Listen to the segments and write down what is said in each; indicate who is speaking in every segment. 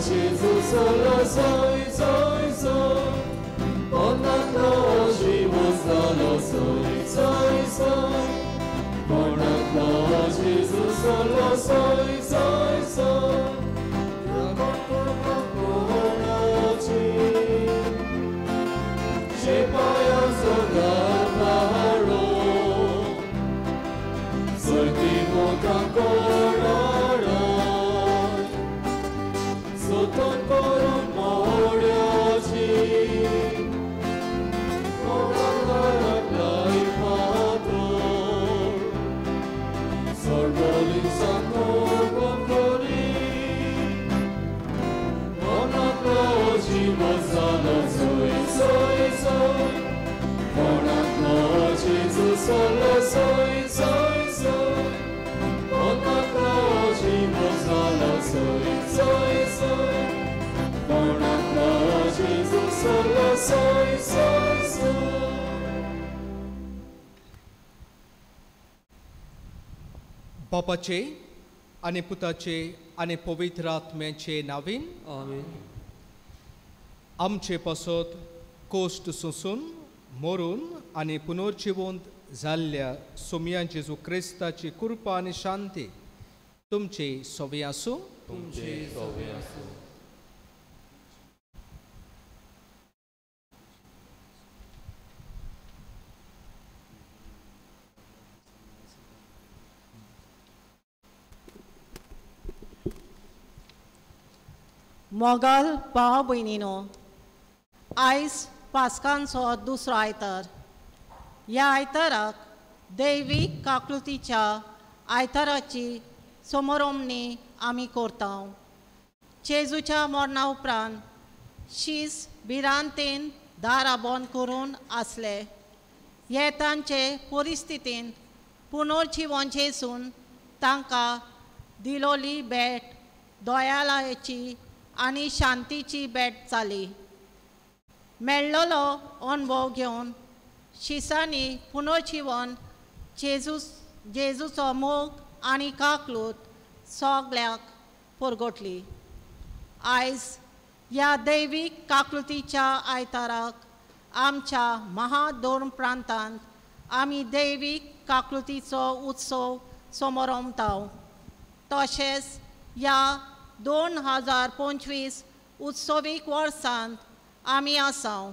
Speaker 1: Jezus, solo soy, soy, soy. Ponadlo, żywot solo soy, soy, soy. Ponadlo, Jezus, solo soy, soy, soy. Ponoci, siępająco galaro. Soy timo kankoraraj. Soton koron morioci. Moralaklai pator. Sorbolin sakor bokoli. Monaklo život zalo soy, soy, soy. Monaklo Jezus solo soy, soy, soy. Monaklo život zalo soy, soy, soy. Monaklo Jezus solo soy, soy, soy.
Speaker 2: बापाचे आणि पुताचे आणि पवित्र आत्म्याचे नावीन
Speaker 3: आमीन.
Speaker 2: आमचे पासत coast सोसून maroon आणि पुनर्जिवंत जाल्ल्या सोम्या जेजू क्रिस्ताची कृपा आणि शांती तुमचे सोबे आसूं.
Speaker 3: तुमचे सोबे आसूं.
Speaker 4: मोगाल भाव भयणीनो, आयज पास्कांचो दुसरो आयतार. ह्या आयताराक दैवीक काकुळतीच्या आयताराची समारंभणी आमी करता. जेजूच्या मरणा उपरांत शीस भिरांतेन दारां बंद करून आसले. हे तांचे परिस्थितींत पुनर्जिवन जेजून तांकां दिलोली भेट दोयालाची आनी शांतीची भेट जाली. मेळ्ळलो अनुभव घेवन शिसांनी पुनर्जिवन जेजूचो मोग आनी काकलूत सगळ्याक परगटली. आयज ह्या दैवीक काकुळतीच्या आयताराक आमच्या महाधर्म प्रांतांत आमी दैवीक काकुळतीचो उत्सव समारंभताव. तशेंच ह्या 2025 उत्सवीक वर्सांत आमी आसाव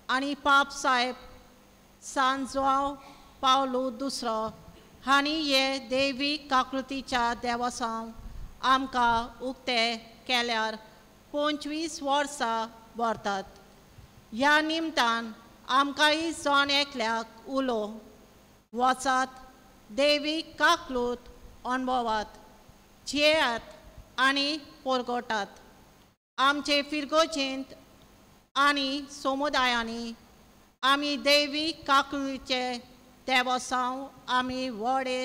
Speaker 4: आनी पाप साहेब सान जोआव पावलो दुसरो हांणी हे दैवीक काकुळतीच्या देवसांव आमकां उक्ते केल्यार 25 वर्सां भरतात. ह्या निमतान आमकांय जण एकल्याक उलो वचात, दैवीक काकुळत अणभवात, जियेयात आनी परगटात. आमचे फिरगोजेंत आनी समुदायांनी आमी दैवीक काकुळीचे देवसांव आमी व्हडे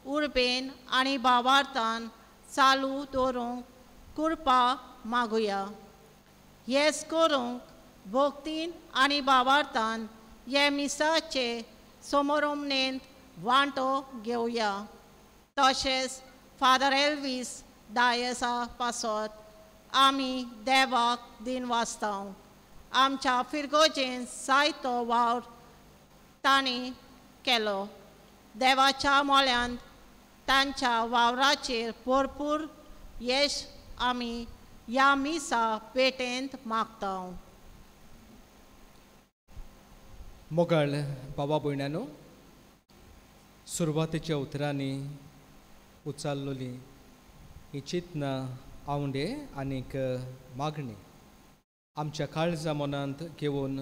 Speaker 4: उर्बेन आनी भावार्थान चालू दवरूंक कृपा मागुया. हेच करूंक भक्तीन आनी भावार्थान हे मिसाचे समारंभणेंत वांटो घेवया. तशेंच फादर एल्वीस दायेसा पासत आमी देवाक दिनवासताव. आमच्या फिरगोजेन जायतो वावर तांणी केलो. देवाच्या मोळ्यांत तांच्या वावराचेर भरपूर यश आमी ह्या मिसा पेटेंत मागताव.
Speaker 2: मोगाळ बाबा भयणानो, सुरवातेच्या उतरांनी उचारलोली ही चिंतना आवडे आनीक मागणी आमच्या काळजा मनांत घेवन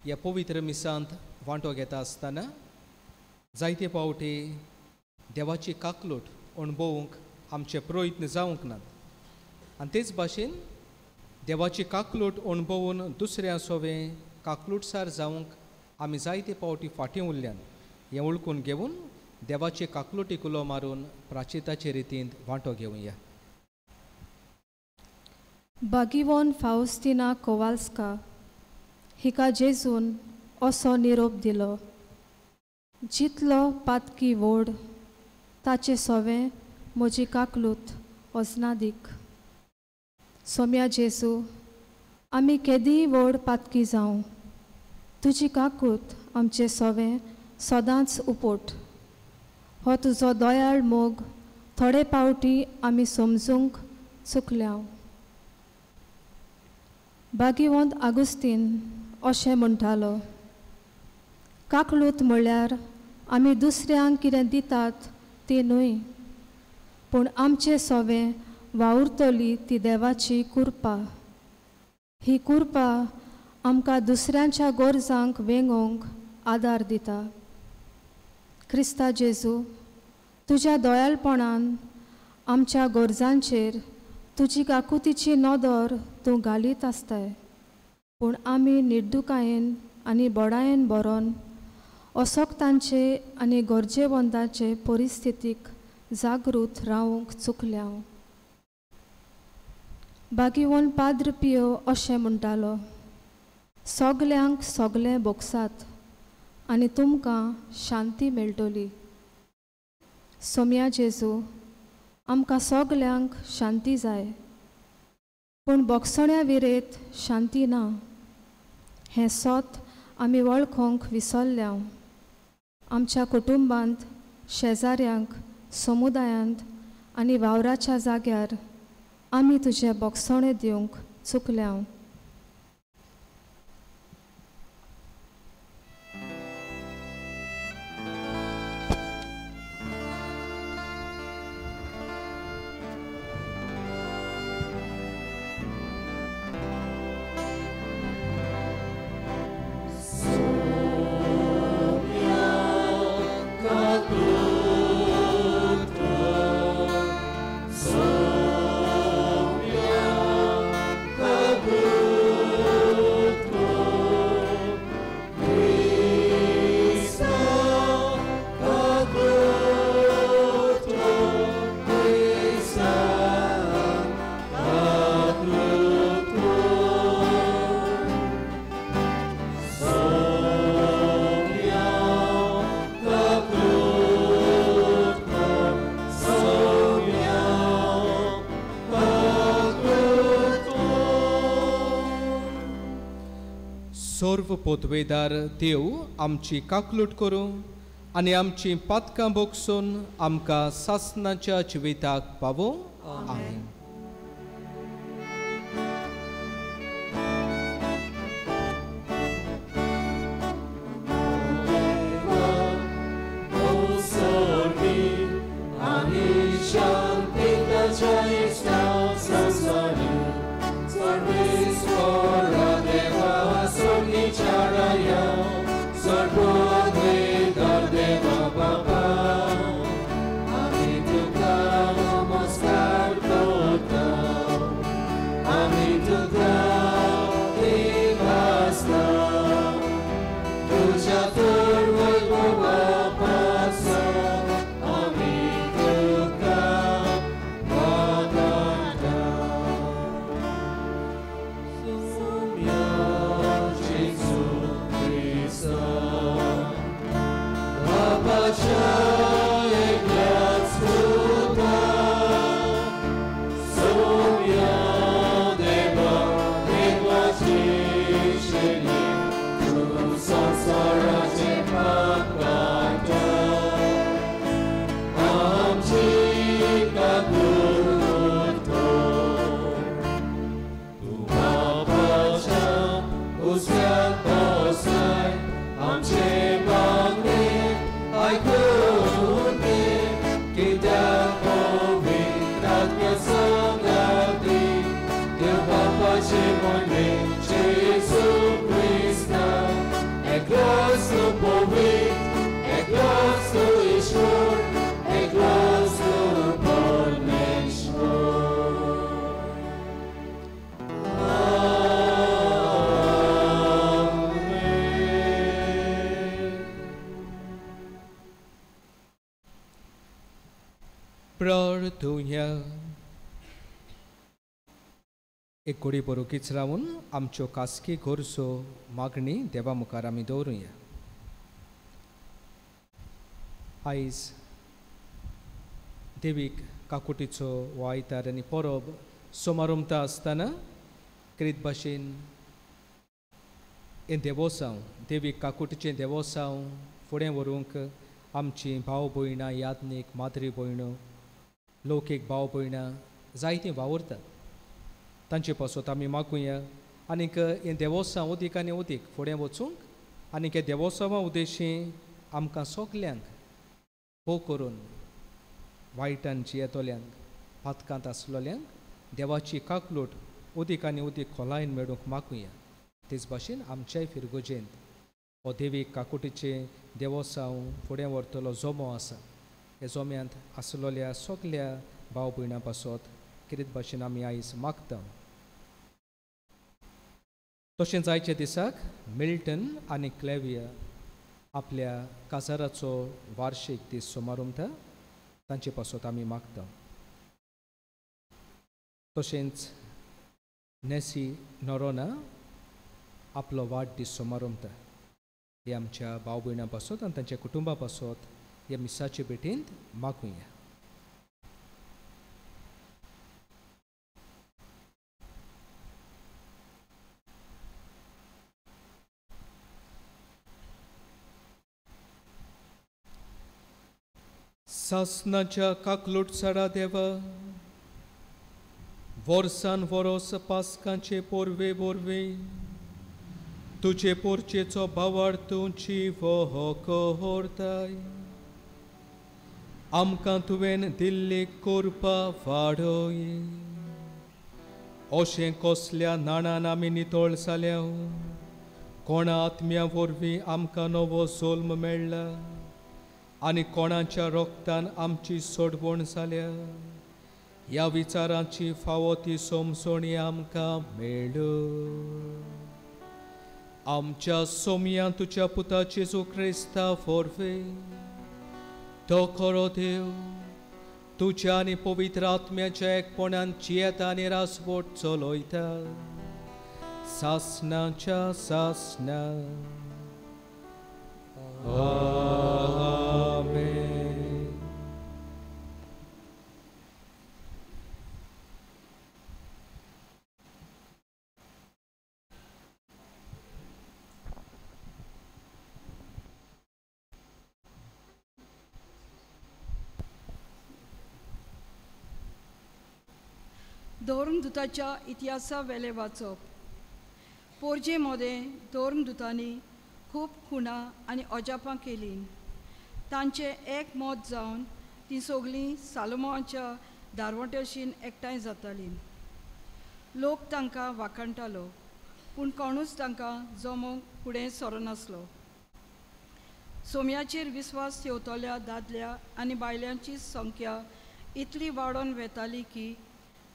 Speaker 2: ह्या पवित्र मिसांत वांटो घेता आसतना जायते पावटी देवाची काकलूट अणभवूंक आमचे प्रयत्न जावंक नात. आनी तेच भाशेन देवाची काकलूट अणभवून दुसऱ्या सोवे काकलूटसार जावंक आमी जायते पावटी फाटीं उरल्यान हें वळखून घेवन देवाचे काकलुटीक उलो मारून प्राचिताचे रितींत वांटो घेवया.
Speaker 5: बागिवोन फाउस्टिना कोवाल्स्का हिका जेजून असो निरोप दिलो. जितलो पातकी व्हड ताचे सोवे म्हजी काकलूत ओजनादीक. सोम्या जेजू, आमी केदीय व्हड पातकी जावं, तुजी काकूत आमचे सोवें सदांच उपोट. हो तुजो दयाळ मोग थोडे पावटी आमी समजूंक चुकल्याव. भागिवंत आगुस्तीन अशें म्हणटालो, काकलूत म्हणल्यार आमी दुसऱ्यांक कितें दितात ती न्हय, पूण आमचें सोवें वावुरतली ती देवाची कृपा. ही कृपा आमकां दुसऱ्यांच्या गरजांक वेंगोवंक आदार दिता. क्रिस्ता जेजू, तुज्या दोयालपणान आमच्या गरजांचेर तुजी काकुतीची नदर तूं घालीत आसताय, पूण आमी निर्दुकायेन आनी बोडायेन बरोन असोक्तांचे आनी गरजेवंतांचे परिस्थितीक जागृत रावंक चुकल्याव. भागिवंत पाद्र पियो अशें म्हणटालो, सगल्यांक सगलें भोगसात आनी तुमकां शांती मेळटली. सोम्या जेजू, आमकां सगल्यांक शांती जाय, पूण बोगसण्या विरेत शांती ना. हें सोत आमी वळखोंक विसरल्याव. आमच्या कुटुंबांत, शेजाऱ्यांक, समुदायांत आनी वावराच्या जाग्यार आमी तुजे बोगसणे दिवंक चुकल्याव.
Speaker 2: सर्व पोतवेदार देव आमची काकलूट करूं आनी आमची पातकां बोगसून आमकां सासणाच्या जिविताक पावो. आमेन. प्रार्थुया. एक घडी बरोकीच रावून आमच्यो खासगी गरजो मागणी देवा मुखार आमी दवरुया. आयज देवीक काकुटीचो हो आयतार आनी परब सोमारोमता आसतना करीत भाशेन हें देवोत्सव देवीक काकुटीचें देवोत्सव फुडें व्हरूंक आमची भाव भयणां याज्ञीक माद्री भयणो लौकीक भाव भयणां जायतीं वावुरतात तांचे पासत आमी मागुया आनीक हें देवोत्सव उदीक आनी उदीक फुडें वचूंक आनीक हे देवोत्सवा उद्देशी आमकां सगल्यांक भोव करून वायटान जियेतोल्यांक पातकांत आसलोल्यांक देवाची काकलूट उदीक आनी उदीक खोलायेन मेळूंक मागुया तेच भाशेन आमच्याय फिरगोजेंत हो देवीक काकुटीचे देवोत्सव फुडें व्हरतलो जोमो आसा हे जोम्यांत आसलोल्या सगल्या भाव भयणां पासत कितें भाशेन आमी आयज मागता तशेंच आयच्या दिसाक मिल्टन आनी क्लेविया आपल्या काजाराचो वार्शीक दीस समारंभ तांचे पासत आमी मागता तशेंच नेसी नोरोना आपलो वाडदीस समारंभ हे आमच्या भाव भयणां पासत आनी तांच्या कुटुंबा पासत ह्या मिसाचे भेटेंत मागुया सासनाच्या काकलूट सडा देवा वर्सान वरोस पास्कांचे पोरवे बोरवे तुझे पोरचेचो भावार तुमची वो कोहरताय आमकां तुवें दिल्ली कोरपा वाडोय अशें कसल्या नाणान आमी नितळ जाल्या कोणा आत्म्या वरवीं आमकां नवो जोल्म मेळ्ळा आनी कोणाच्या रोगतान आमची सोडवण जाल्या ह्या विचारांची फावो ती समजणी आमकां मेळ्ळ्यो आमच्या सोमयां तुज्या पुता जेजू क्रिस्ता वरवे तो खरो देव तुज्या आनी पवित्र आत्म्याच्या एकपणान जियेता आनी रासवट चलयता सासनाच्या सासना आमेन.
Speaker 6: धर्मदूताच्या इतिहासा वेले वाचप पोरजे मोदें धर्मदूतांनी खूब खुणां आनी अजापां केलीं तांचे एक मत जावन तीं सगळीं सालोमोनाच्या दारवट्याशीन एकठांय जातालीं लोक तांकां वाखाणटालो पूण कोणूच तांकां जमोवंक फुडें सरनासलो सोम्याचेर विस्वास ठेवतल्या दादल्या आनी बायल्यांची संख्या इतली वाडोन वेताली की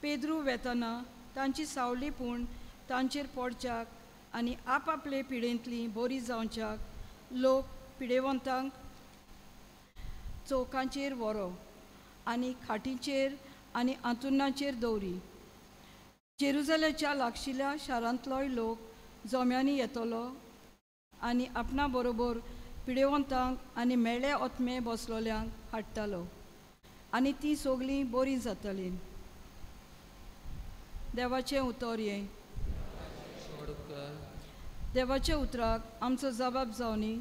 Speaker 6: पेद्रू वेतना तांची सावलीपूण तांचेर पडच्याक आनी आपआपले पिडेंतलीं बरी जावच्याक लोक पिडेवंतांक चौकांचेर व्हरो आनी खाटींचेर आनी आंतुर्नाचेर दवरी जेरुजलेच्या लागशिल्ल्या शारांतलोय लोक जोम्यांनी येतलो आनी आपणा बरोबर पिडेवंतांक आनी मेळे ओतमे बसलोल्यांक हाडटालो आनी तीं सगळीं बरीं जातालीं देवाचें उतर हें देवाच्या उतराक आमचो जबाब जावनी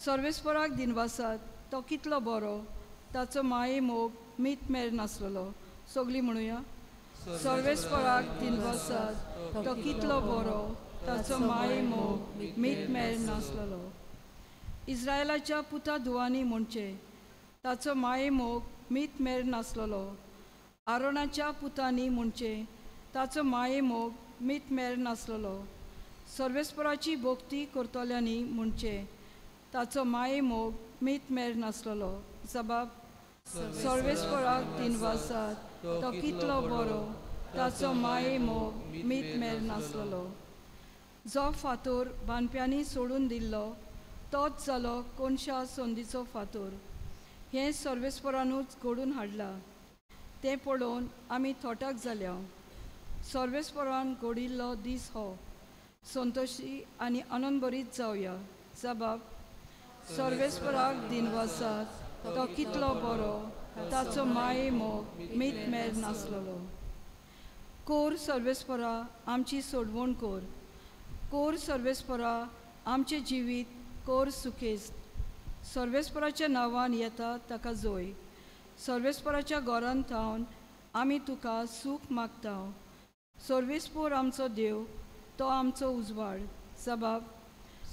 Speaker 6: सर्वेस्पराक दिनवासात तो कितलो बरो ताचो माये मोग मीत मेर नासलेलो सगळीं म्हणुया सर्वेस्पराक दिनवासात तो कितलो बरो ताचो माये मोग मीत मेर नासलेलो इस्रायलाच्या पुता धुवानी म्हणचे ताचो माये मोग मीत मेर नासलेलो आरोनाच्या पुतांनी म्हणचे ताचो माये मोग मीत मेर नासलेलो सर्वेस्पराची भोक्ती करतल्यांनी म्हणचे ताचो माये मोग मीत मेर नासलेलो जबाब सर्वेस्पराक दिनवासात तो कितलो बरो ताचो माये मोग मीत मेर नासलेलो जो फातोर बांदप्यांनी सोडून दिल्लो तोच जालो कोणशा संदीचो फातोर हें सर्वेस्परानूच घडून हाडला तें पळोवन आमी थोटाक जाल्या सर्वेस्परान घडिल्लो दीस हो संतोशी आनी आनंदभरीत जावया जबाब सर्वेस्पराक दिनवासात तो कितलो बरो ताचो माये मोग मीत मेर नासलेलो कोर सर्वेस्परा आमची सोडवण कोर. कोर सर्वेस्परा आमचे जिवीत कोर सुखेस्त. सर्वेस्पराच्या नांवान येता ताका जोय. सर्वेस्पराच्या घरांत थावन आमी तुका सूख मागता. सर्वेस्पर आमचो देव, तो आमचो उजवाड. जबाब.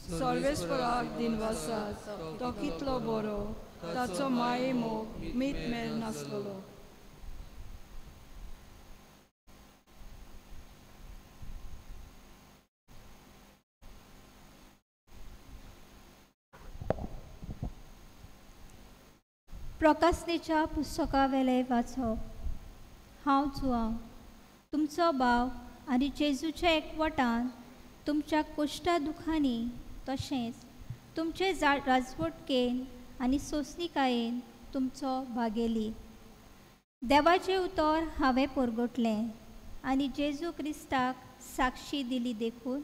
Speaker 6: सर्वेस्पराक दिनवासात तो कितलो बरो, ताचो माये मोग मीत मेर नासलो.
Speaker 7: प्रकाशनेच्या पुस्तका वेले वाचप. हांव जुआंव, तुमचो भाव आनी जेजूच्या एकवटान तुमच्या कोश्टा दुखांनी तशेंच तुमचे राजवटकेन आनी सोंसणिकायेन तुमचो भागेली. देवाचें उतर हांवें परगटलें आनी जेजू क्रिस्ताक साक्षी दिली देखून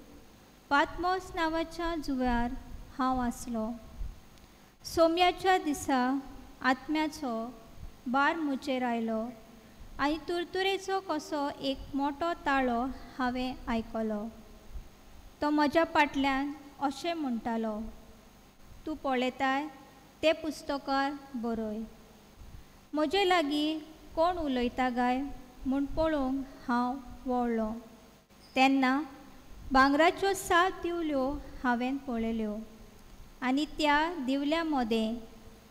Speaker 7: पातमोस नांवाच्या जुंव्यार हांव आसलो. सोम्याच्या दिसा आत्म्याचो बार मुचेर आयलो आनी तुरतुरेचो कसो एक मोठो ताळो हांवें आयकलो. तो म्हज्या फाटल्यान अशें म्हणटालो, तूं पळयताय ते पुस्तकार बरय. म्हजे लागीं कोण उलयता काय म्हूण पळोवंक हांव वळ्ळो. तेन्ना भांगराच्यो 7 दिवल्यो हांवें पळयल्यो आनी त्या दिवल्या मदें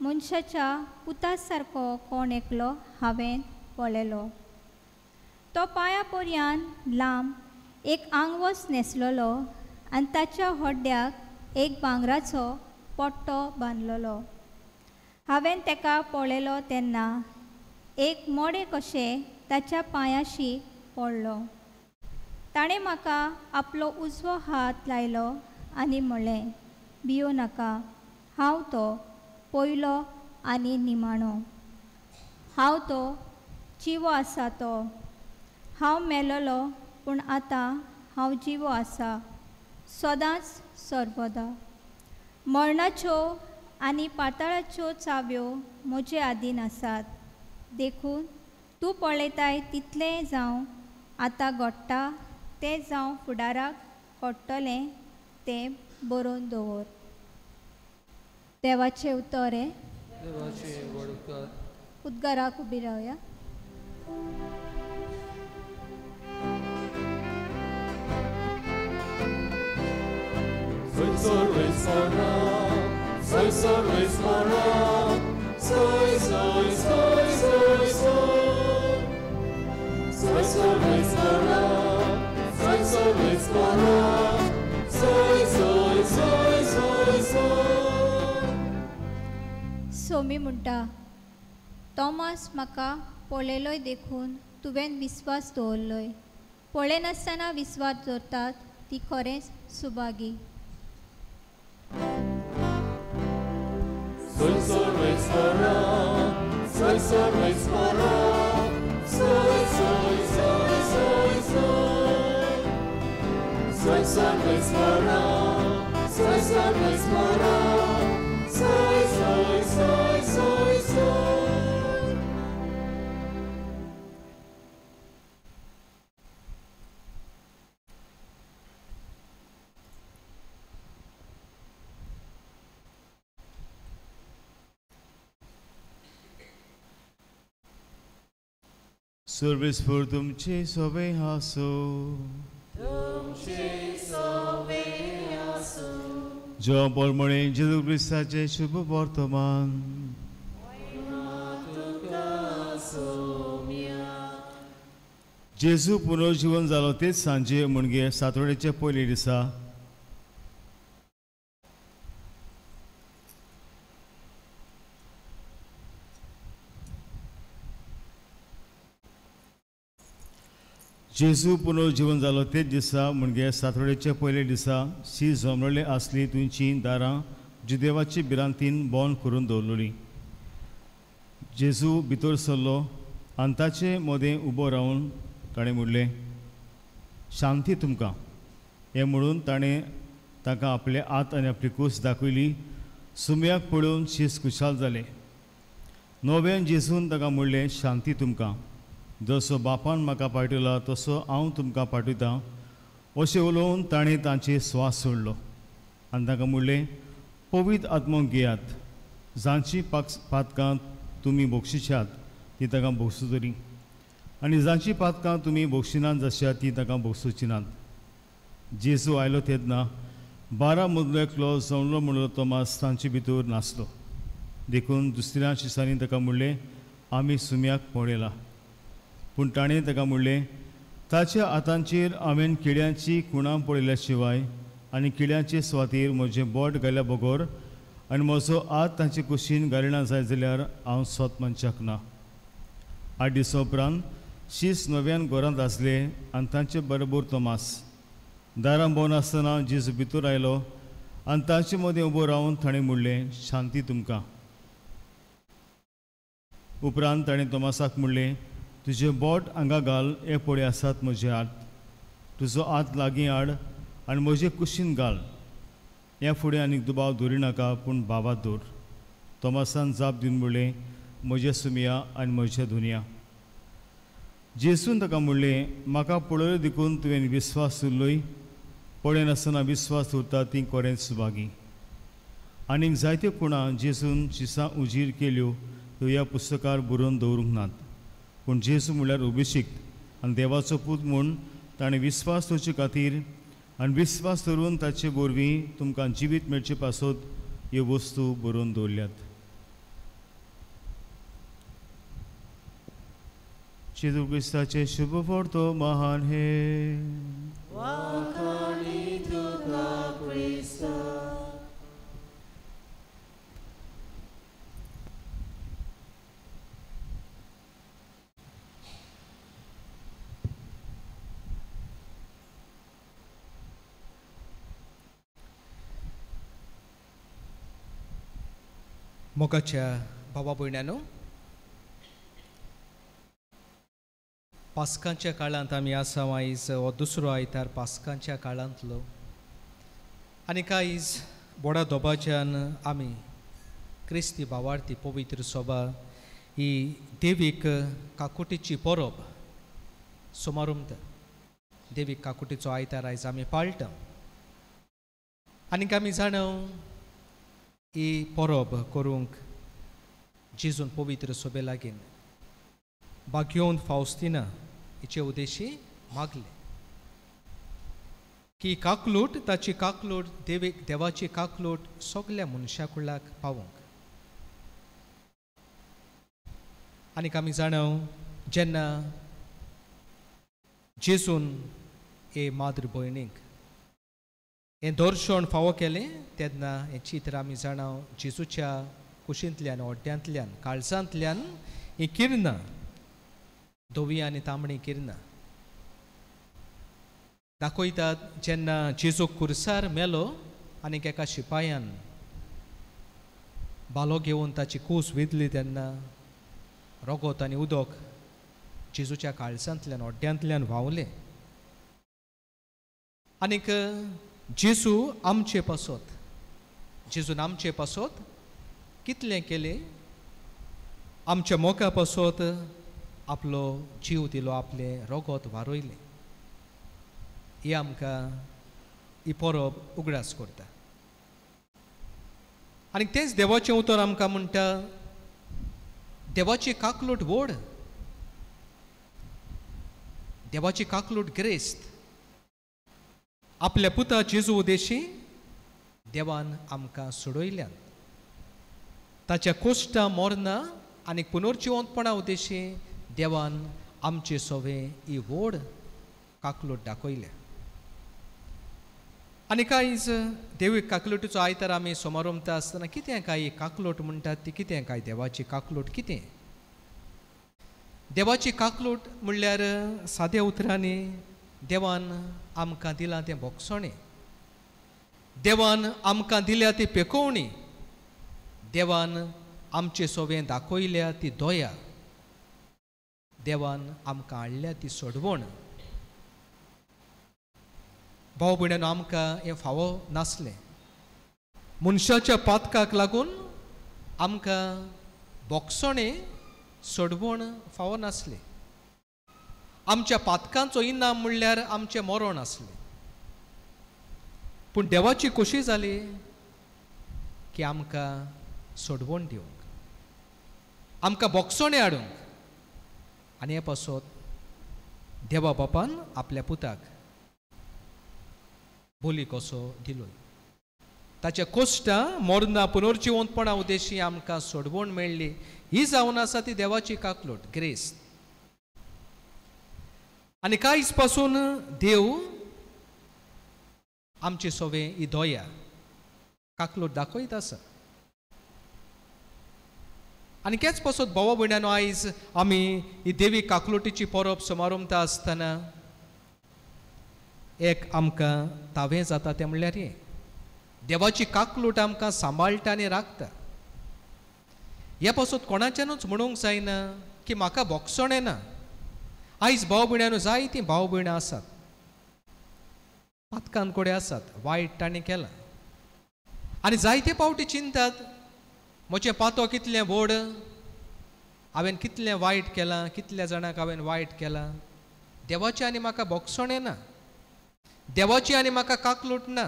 Speaker 7: मनशाच्या पुता सारको कोण एकलो हांवें पळयलो. तो पांया पर्यंत लांब एक आंगवस न्हेसलेलो आनी ताच्या हड्ड्याक एक भांगराचो पट्टो बांदलेलो. हांवें ताका पळयलो तेन्ना एक मोडे कशें ताच्या पांयाशी पडलो. ताणें म्हाका आपलो उजवो हात लायलो आनी म्हणलें, भियो नाका, हांव तो पयलो आनी निमाणो. हांव तो जिवो आसा तो. हांव मेलोलो पूण आतां हांव जिवो आसा, सदांच सर्वदा. मरणाच्यो आनी पाताळाच्यो चाव्यो म्हजे आदीन आसात. देखून तूं पळयताय तितलें जावं आतां घडटा तें जावं फुडाराक घडटलें तें बरोवन दवर. देवाचें उतर हें.
Speaker 3: देवाचे वडकार.
Speaker 7: उद्गाराक उबी रावया.
Speaker 1: Soy सर्वेस्परा, soy सर्वेस्परा, soy, soy, soy, soy, soy. Soy सर्वेस्परा, soy सर्वेस्परा, soy, soy, soy, soy, soy.
Speaker 7: Somi म्हणटा, तोमास म्हाका पळयलोय देखून तुवें विस्वास दवरलोय. पळयनासतना विस्वास दवरतात ती खरेंच Subhagi.
Speaker 1: Soy सर्वेस्परा, soy सर्वेस्परा, soy, soy, soy, soy, soy. Soy सर्वेस्परा, soy सर्वेस्परा, soy, soy, soy, soy, soy.
Speaker 8: सर्वेस्पर तुमचे सोबे आसो. जो बोलमळे जेजू क्रिस्ताचे शुभ वर्तमान. जेजू पुनर्जीवन जालो तेच सांजे म्हणजे सातवड्याचे पयले दिसा जेजू पुनर्जीवन जालो तेच दिसा म्हणजे सातवड्याचे पयले दिसा शी जमलेली आसली तुमची दारां जुदेवाची भिरांतीन बंद करून दवरलेली. जेजू भितर सरलो आनी ताचे मदें उबो रावन ताणें म्हणलें, शांती तुमकां. हें म्हणून ताणें ताका आपले हात आनी आपली कूस दाखयली. सुमयाक पळोवन शीस खुशाल जालें. नव्यान जेजून ताका म्हणलें, शांती तुमकां. जसो बापान म्हाका पाठयला तसो हांव तुमकां पाठयतां अशें उलोवन ताणें तांचे स्वास सोडलो आनी ताका म्हणलें पवित्र आत्मो घेयात जांची पातकां तुमी भोगशिशात ती ताका भोगसुतली आनी जांची पातकां तुमी भोगशिनात जशा ती ताका भोगसुची नात. जेजू आयलो तेन्ना 12 मदलो एकलो जवळलो म्हणलो तोमास तांचे भितर नासलो. देखून दुसऱ्या शिसांनी ताका म्हणलें आमी सुम्याक पळयला. पूण ताणें ताका म्हणलें ताच्या हातांचेर हांवें किड्यांची कुणां पळयल्या शिवाय आनी किड्यांचे सुवातेर म्हजें बोट घाल्या बगोर आनी म्हजो हात तांचे कुशीन घालिना जाय जाल्यार हांव स्वत मनशाक ना. 8 दिसां उपरांत शीस नव्यान घरांत आसले आनी तांचे बरोबर तोमास. दारां भोंवन आसतना जेजू भितर आयलो आनी तांचे मदें उबो रावन ताणें म्हणलें शांती तुमकां. उपरांत ताणें तोमासाक म्हणलें तुजें बोट हांगा घाल हे पळय आसात म्हजे हात. तुजो हात लागीं हाड आनी म्हजे कुशीन घाल. ह्या फुडें आनीक दुबाव दवरिनाका पूण बाबा दवर. तोमासान जाप दिवन म्हणलें म्हजें सुमिया आनी म्हजें दुनिया. जेजून ताका म्हणलें म्हाका पळयलो देखून तुवें विस्वास दवरलोय. पळयनासतना विस्वास दवरता ती खरेंच सुभागी. आनीक जायत्यो कुणां जेजून शिसां उजीर केल्यो त्यो ह्या पुस्तकार बरोवन दवरूंक नात. पूण जेजू म्हळ्यार अभिशिक्त आनी देवाचो पूत म्हूण ताणें विस्वास दवरचे खातीर आनी विस्वास दवरून ताचे वरवीं तुमकां जिवीत मेळचे पासत ह्यो वस्तू बरोवन दवरल्यात. जेजू क्रिस्ताचे शुभ फोर्तो महान हे
Speaker 1: Wakani tuka Krista.
Speaker 2: मोगाच्या भावा भयण्यांनो, पास्कांच्या काळांत आमी आसा आयज हो दुसरो आयतार पास्कांच्या काळांतलो आनी आयज व्हडा दोबाच्यान आमी क्रिस्ती भावार्थी पवित्र सभा ही देवीक काकुटीची परब समारंभ देवीक काकुटीचो आयतार आयज आमी पाळटा. आनीक आमी जाणव ही परब करूंक जेजून पवित्र सभे लागीं भाग्योन फावस्तिना हिचे उद्देशी मागले की काकलूट ताची काकलूट देवाची काकलूट सगळ्या मनशाकुळाक पावूंक. आनीक आमी जाणव जेन्ना जेजून हे माद्र भयणीक हें दर्शन फावो केलें तेन्ना हें चित्र आमी जाणव जेजूच्या कुशींतल्यान ओड्ड्यांतल्यान काळजांतल्यान ही किरणां धवी आनी तांबडी किरणां दाखयतात. जेन्ना जेजू कुर्सार मेलो आनीक एका शिपायान बालो घेवन ताची कूस विधली तेन्ना रगत आनी उदक जेजूच्या काळजांतल्यान ओड्ड्यांतल्यान व्हांवलें. आनीक जेजू आमचे पासत कितलें केलें. आमच्या मोगा पासत आपलो जीव दिलो, आपले रगत वारोयलें. ही आमकां ही परब उगडास करता. आनी तेंच देवाचें उतर आमकां म्हणटा देवाची काकलूट व्हड, देवाची काकलूट ग्रेस्त. आपल्या पुता जेजू उद्देशी देवान आमकां सोडयल्यान ताच्या कोश्टा मोरना आनी पुनर्जिवंतपणा उद्देशी देवान आमचे सोवे ही व्हड काकलूट दाखयल्या. आनी आयज देवीक काकलुटीचो आयतार आमी समारंभता आसतना कितें काय काकलूट म्हणटात ती कितें काय देवाची काकलूट कितें. देवाची काकलूट म्हणल्यार साद्या उतरांनी देवान आमकां दिलां तें भोगसणें, देवान आमकां दिल्या ती पेकोवणी, देवान आमचे सोवें दाखयल्या ती दया, देवान आमकां हाडल्या ती सोडवण. भाव भयण्यांनो, आमकां हें फावो नासलें. मनशाच्या पातकाक लागून आमकां भोगसणें सोडवण फावो नासलें. आमच्या पातकांचो इनाम म्हणल्यार आमचें मरण आसलें. पूण देवाची खोशी जाली की आमकां सोडवण दिवंक, आमकां बोगसोणे हाडूंक. आनी हे पासत देवा बापान आपल्या पुताक बोली कसो दिलो. ताच्या कोश्टा मोरना पुनर्जिवंतपणा उद्देशी आमकां सोडवण मेळ्ळी. ही जावन आसा ती देवाची काकलोट, ग्रेस. आनी कांयच पासून देव आमची सोवे ही दोया काकलोट दाखयत आसा. आनी तेच पासत भावा भयणानो, आयज आमी ही देवी काकलोटीची परब समारंभ आसतना एक आमकां तावें जाता तें म्हणल्यार हें, देवाची काकलोट आमकां सांबाळटा आनी राखता. हे पासत कोणाच्यानूच म्हणूंक जायना की म्हाका बोगसोणें ना. आयज भाव भयणानो जायतीं भाव भयणां आसात, पातकान कोडे आसात, वायट ताणें केलां. आनी जायते पावटी चिंतात, म्हजें पातो कितलें व्हड, हांवें कितलें वायट केलां, कितल्या जाणांक हांवें वायट केलां. देवाचें आनी म्हाका बोगसोणें ना, देवाची आनी म्हाका काकलोट ना.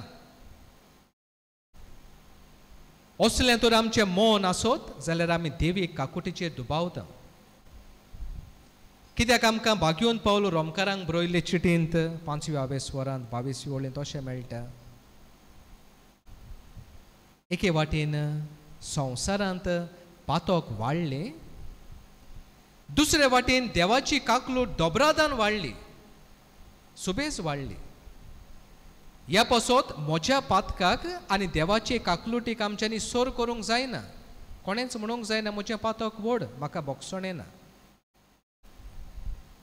Speaker 2: असलें तर आमचें मन आसत जाल्यार आमी देवी काकुटीचेर दुबावता. कित्याक आमकां भाग्योन पावलो रोमकारांक बरयल्ले चिटींत 5व्या स्वरांत 22 ओळींत अशें मेळटा, एके वाटेन संवसारांत पातोक वाडले, दुसरे वाटेन देवाची काकलोट दोबरादान वाडली, सुबेज वाडली. ह्या पासत म्हज्या पातकाक आनी देवाचे काकलोटीक आमच्यांनी सोर करूंक जायना. कोणेंच म्हणूंक जायना म्हजें पातक व्हड, म्हाका बोगसोणें ना.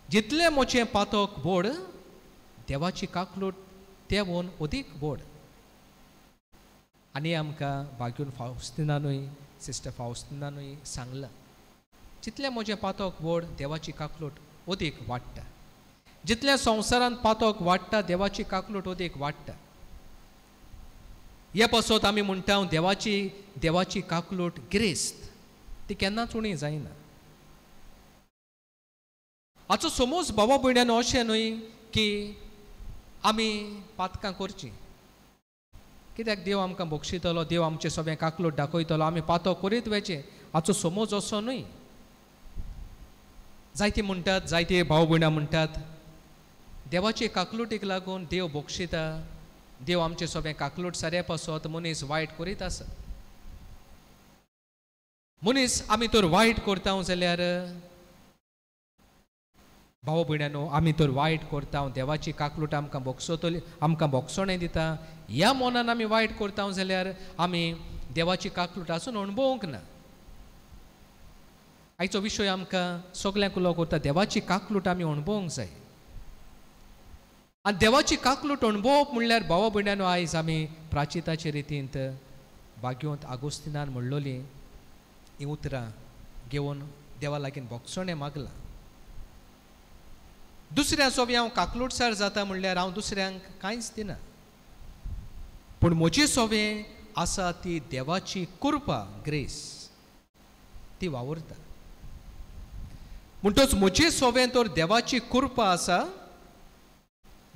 Speaker 2: जितलें म्हजें पातक व्हड, देवाची काकलोट तेवून अदीक व्हड. आनी आमकां भाग्यून फावस्तिनानूय, सिस्टर फावस्तिनानूय सांगलां, जितलें म्हजें पातक व्हड, देवाची काकलोट अदीक वाडटा. जितल्या संवसारांत पातक वाडटा, देवाची काकलोट अदीक वाडटा. हे पासत आमी म्हणटा देवाची काकलोट गिरेस्त, ती केन्नाच उणी जायना. हाचो समज भावा भयण्यानो अशें न्हय की आमी पातकां करचीं, कित्याक देव आमकां बक्षितलो, देव आमचें सगळें काकलोट दाखयतलो, आमी पातो करीत वचें, हाचो समज असो न्हय. जायतीं म्हणटात, जायते भाव भयणां म्हणटात, देवाचे काकलोटीक लागून देव बक्षिता, देव आमचें सगळें काकलोट सारे पासत मनीस वायट करीत आसा. मनीस आमी तर वायट करता जाल्यार भाव भयणानो, आमी तर वायट करता, देवाची काकलोट आमकां बोगसोतली, आमकां बोगसोणें दिता, ह्या मनान आमी वायट करता जाल्यार आमी देवाची काकलोट आसून अणभवूंक ना. आयचो विशय आमकां सगल्यांक उलो करता, देवाची काकलोट आमी अणभवूंक जाय. आनी देवाची काकलोट अणभवप म्हणल्यार भावा भयणानो, आयज आमी प्राचिताचे रितींत भाग्योंत आगोस्तिनान म्हणलोली ही उतरां घेवन देवा लागीं बोगसोणें मागलां. दुसऱ्या सोबी हांव काकलोटसार जाता म्हणल्यार हांव दुसऱ्यांक कांयच दिना, पूण म्हजी सोबें आसा ती देवाची कृपा, ग्रेस, ती वावरता. म्हणटच म्हजे सोबें तर देवाची कृपा आसा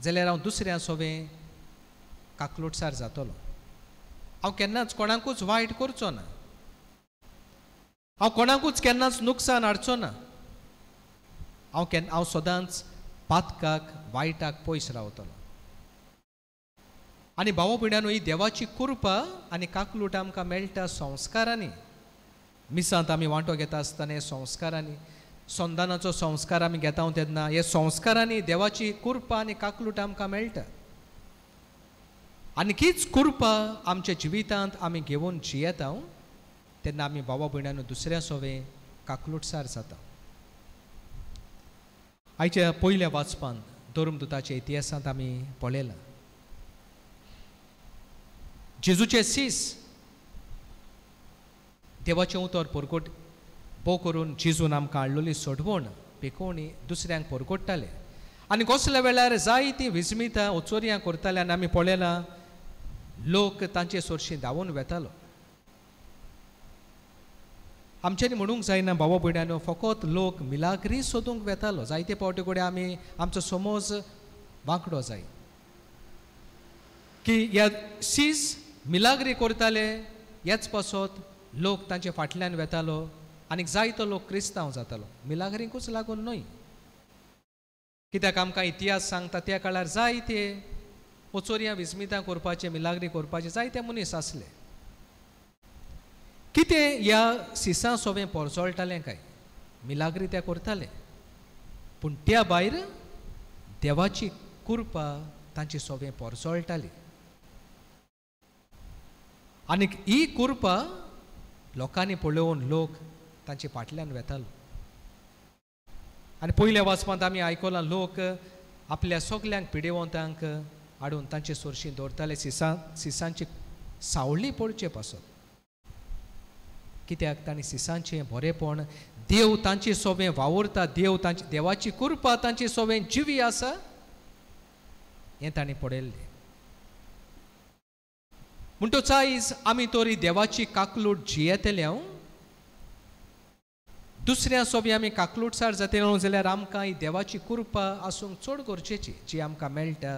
Speaker 2: जाल्यार हांव दुसऱ्या सोबें काकलोटसार जातलो. हांव केन्नाच कोणाकूच वायट करचो ना, हांव कोणाकूच केन्नाच नुकसान हाडचो ना. हांव सदांच पातकाक वायटाक पयस रावतलो. आनी भावा भयणानो, ही देवाची कृपा आनी काकलूट आमकां मेळटा संस्कारांनी. मिसांत आमी वांटो घेता आसतना हे संस्कारांनी, संदानाचो संस्कार आमी घेता तेन्ना हे संस्कारांनी देवाची कृपा आनी काकलूट आमकां मेळटा. आनी हीच कृपा आमच्या जिवितांत आमी घेवन जियेता तेन्ना आमी भावा भयणानो दुसऱ्या सोबें काकलूटसार जाता. आयच्या पयल्या वाचपान धर्मदुताच्या इतिहासांत आमी पळयलां, जेजूचे सीस देवाचें उतर परगट भोव करून जेजून आमकां हाडलेली सोडवण पिकोवणी दुसऱ्यांक परगट्टाले. आनी कसल्या वेळार जायतीं विस्मितां ओचोरयां करताले आनी आमी पळयलां लोक तांचे सोरशीं धांवून वेतालो. आमच्यानी म्हणूंक जायना बाबा भयण्यानो फकत लोक मिलाग्री सोदूंक वेतालो जायते पावटी कडेन आमी आमचो समज वांकडो जाय की ह्या सीज मिलाग्री करताले हेच पासत लोक तांचे फाटल्यान वेतालो आनी जायतो लोक क्रिस्तांव जातालो मिलाग्रीकूच लागून न्हय कित्याक आमकां इतिहास सांगता त्या काळार जायते ओचोरयां विस्मितां करपाचे मिलाग्री करपाचे जायते मनीस आसले कितें ह्या सिसां सोबें पोरजोळटालें काय मिलाग्री ते करताले पूण त्या भायर देवाची कृपा तांची सोबें पोरजोळटाली आनी ही कृपा लोकांनी पळोवन लोक तांचे फाटल्यान वेतालो आनी पयल्या वाचपांत आमी आयकलां लोक आपल्या सगल्यांक पिडेवंतांक हाडून तांचे सोरशीं दवरताले सिसांची सावळी पडचे पासत कित्याक तांणी सिसांचें बरेपण देव तांचे सोबें वावुरता देवाची कृपा तांचे सोबें जिवी आसा हें तांणी पळयल्लें म्हणटच आयज आमी तोरी देवाची काकलूट जियेतले दुसऱ्या सोबी आमी काकलूटसार जातले जाल्यार आमकां ही देवाची कृपा आसूंक चड गरजेची जी आमकां मेळटा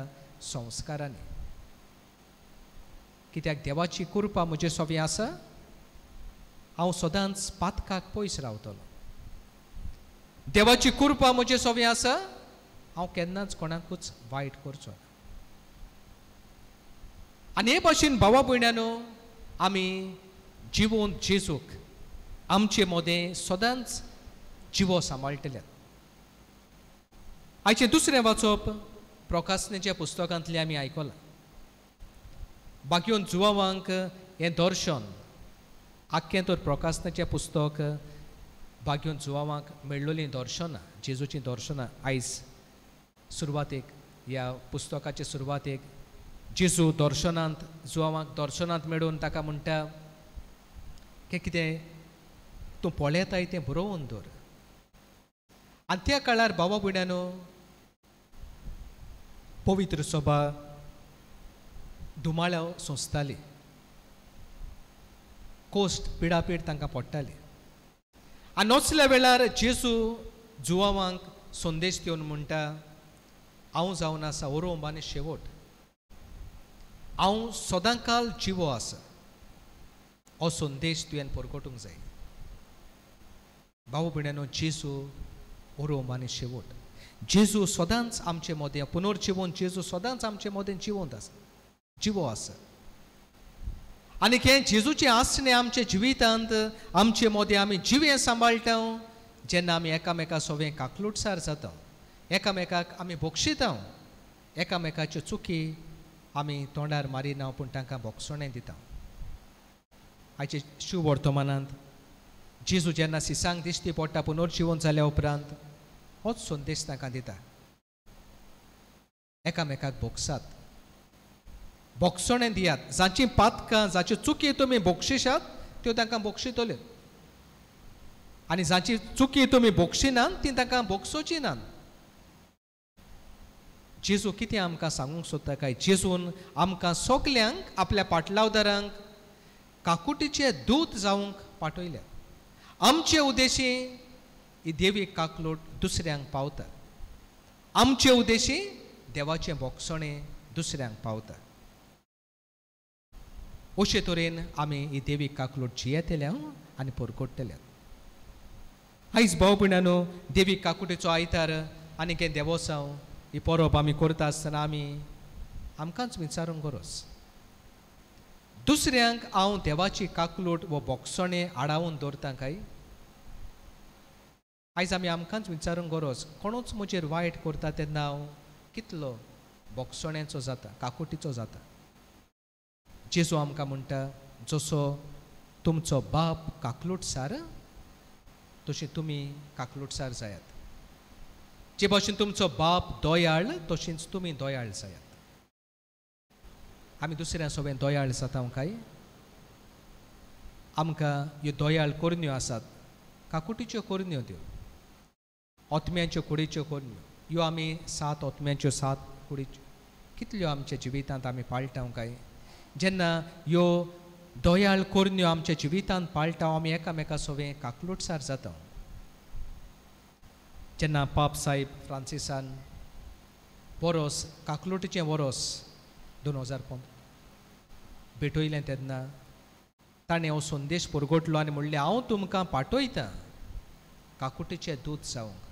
Speaker 2: संस्कारांनी कित्याक देवाची कृपा म्हजे सोबी आसा हांव सदांच पातकाक पयस रावतलो देवाची कृपा म्हजे सोबी आसा हांव केन्नाच कोणाकूच वायट करचो ना आनी हे भाशेन भावा भयण्यानो आमी जिवोन जेजूक आमचे मोदें सदांच जिवो सांबाळटल्यात आयचें दुसरें वाचप प्रकाशनेच्या पुस्तकांतलें आमी आयकलां बाकीवन जुवावांक हें दर्शन आख्खें तर प्रकाशनाचें पुस्तक बाकीवन जुवावांक मेळ्ळोलीं दर्शनां जेजूचीं दर्शनां आयज सुरवातेक ह्या पुस्तकाचे सुरवातेक जेजू दर्शनांत जुवावांक दर्शनांत मेळून ताका म्हणटा की कितें तूं पळयताय तें बरोवन दवर आनी त्या काळार बाबा भयण्यानो पवित्र सभा धुमाळ्यो सोंसताली कोस्ट पिडापीड तांकां पडटाली आनी नसल्या वेळार जेजू जुवावांक संदेश दिवन म्हणटा हांव जावन आसा ओरोंब आनी शेवट हांव सदांकाल जिवो आसा हो संदेश तुवें परगटूंक जाय भाऊ भयण्यानो जेजू ओरोंब आनी शेवट जेजू सदांच आमचे मोदें पुनर्जिवन जेजू सदांच आमचे मोदें जिवंत आसा जिवो आसा आनी हें जेजूचें आसणें आमच्या जिवितांत आमचे मोदें आमी जिवें सांबाळटा जेन्ना आमी एकामेका सोबें काकलूटसार जाता एकामेकाक आमी बोक्षिता एकामेकाच्यो चुकी आमी तोंडार मारिना पूण तांकां बोगसोणें दिता आयचे शिव वर्तमानांत जेजू जेन्ना सिसांक दिश्टी पडटा पुनर्जिवन जाल्या उपरांत होच संदेश तांकां दिता एकामेकाक बोगसात बोगसोणें दियात जांची पातकां जाच्यो चुकी तुमी बोगशिशात त्यो तांकां बोगशितल्यो आनी जांची चुकी तुमी बोगशिनात ती तांकां बोगसोची नात जेजू कितें आमकां सांगूंक सोदता काय जेजून आमकां सगल्यांक आपल्या पाटलावदारांक काकुटीचे दूत जावंक पाठयल्या आमचे उद्देशी ही देवी काकलूट दुसऱ्यांक पावता आमचे उद्देशी देवाचें बोगसोणें दुसऱ्यांक पावता अशे तरेन आमी ही देवी काकलूट जियेतल्या आनी परगटतल्या आयज भाव भयणानो देवी काकुटीचो आयतार आनी हें देवोत्सव ही परब आमी करता आसतना आमकांच विचारूंक गरज दुसऱ्यांक हांव देवाची काकलूट वो बोगसोणें आडावून दवरतां काय आयज आमकांच विचारूंक गरज कोणूच म्हजेर वायट करता तेन्ना हांव कितलो बोगसोण्याचो जाता काकुटीचो जाता जेजू आमकां म्हणटा जसो तुमचो बाप काकलूटसार तशी तुमी काकलूटसार जायात जे भाशेन तुमचो बाप दोयाळ तशींच तुमी दोयाळ जायात आमी दुसऱ्या सोबें दोयाळ जाता काय आमकां ह्यो दोयाळ कोरन्यो आसात काकुटीच्यो कोरन्यो त्यो ओतम्याच्यो कुडीच्यो कोरन्यो ह्यो आमी 7 ओतम्याच्यो 7 कुडीच्यो कितल्यो आमच्या जिवितांत आमी पाळटा काय जेन्ना ह्यो दोयाळ कोरण्यो आमच्या जिवितांत पाळटा आमी एकामेका सोबे काकलूटसार जाता जेन्ना पाप साहेब फ्रांसिसान वरोस काकलुटीचें वरोस 2015 भेटयलें तेन्ना ताणें हो संदेश परगटलो आनी म्हणलें हांव तुमकां पाठयतां काकुटीचें दूत जावंक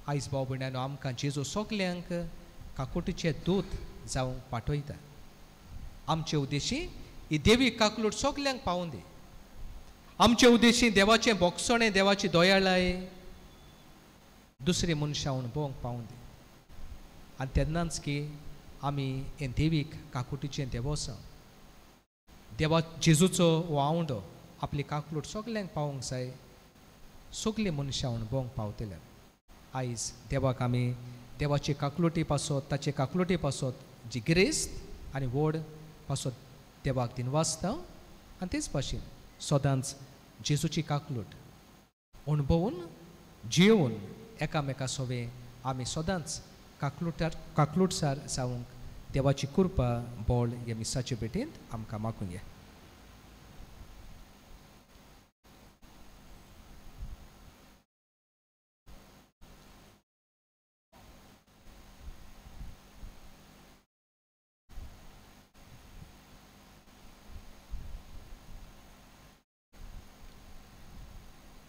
Speaker 2: आयज भाव भयणानो आमकां जेजू सगल्यांक काकुटीचें दूत जावंक पाठयता आमचे उद्देशी ही देवी काकलूट सगल्यांक पावून दी आमचे उद्देशी देवाचें बोगसणें देवाची दोयाळाय दुसरे मनशां अणभवंक पावून दी आनी तेन्नाच की आमी हे देवीक काकुटीचें देवोसां देवा जेजूचो हो आवंडो आपली काकलूट सगल्यांक पावोंक जाय सगलीं मनशां अणभवंक पावतले आयज देवाक आमी देवाची काकलुटी पासत ताचे काकलुटी पासत जी गिरेस्त आनी व्हड पासत देवाक दिनवासता आनी तेच भाशेन सदांच जेजूची काकलूट अणभवून जियेवून एकामेका सोबे आमी सदांच काकलूटसार जावंक देवाची कृपा बोळ ह्या मिसाचे भेटेंत आमकां मागून या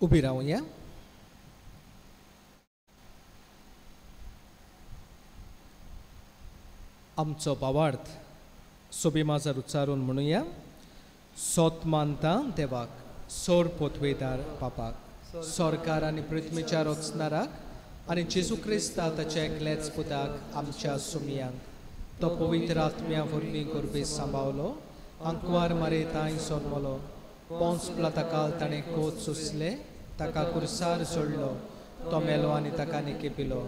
Speaker 2: उबी रावया आमचो भावार्थ सोबी माजर उच्चारून म्हणुया सोत मानता देवाक सोर पोतवेदार बापाक सरकार आनी पृथ्वीच्या रचणाराक आनी जेजू क्रिस्ता ताच्या एकल्याच पुताक आमच्या सुमियांक तो पवित्र आत्म्या वरवीं गुरबे सांबावलो अंकवार मारे तांय सोनवलो पोंस प्लाताकाल ताणें कोच सुसले ताका कुर्सार सोडलो तो मेलो आनी ताका निकेपिलो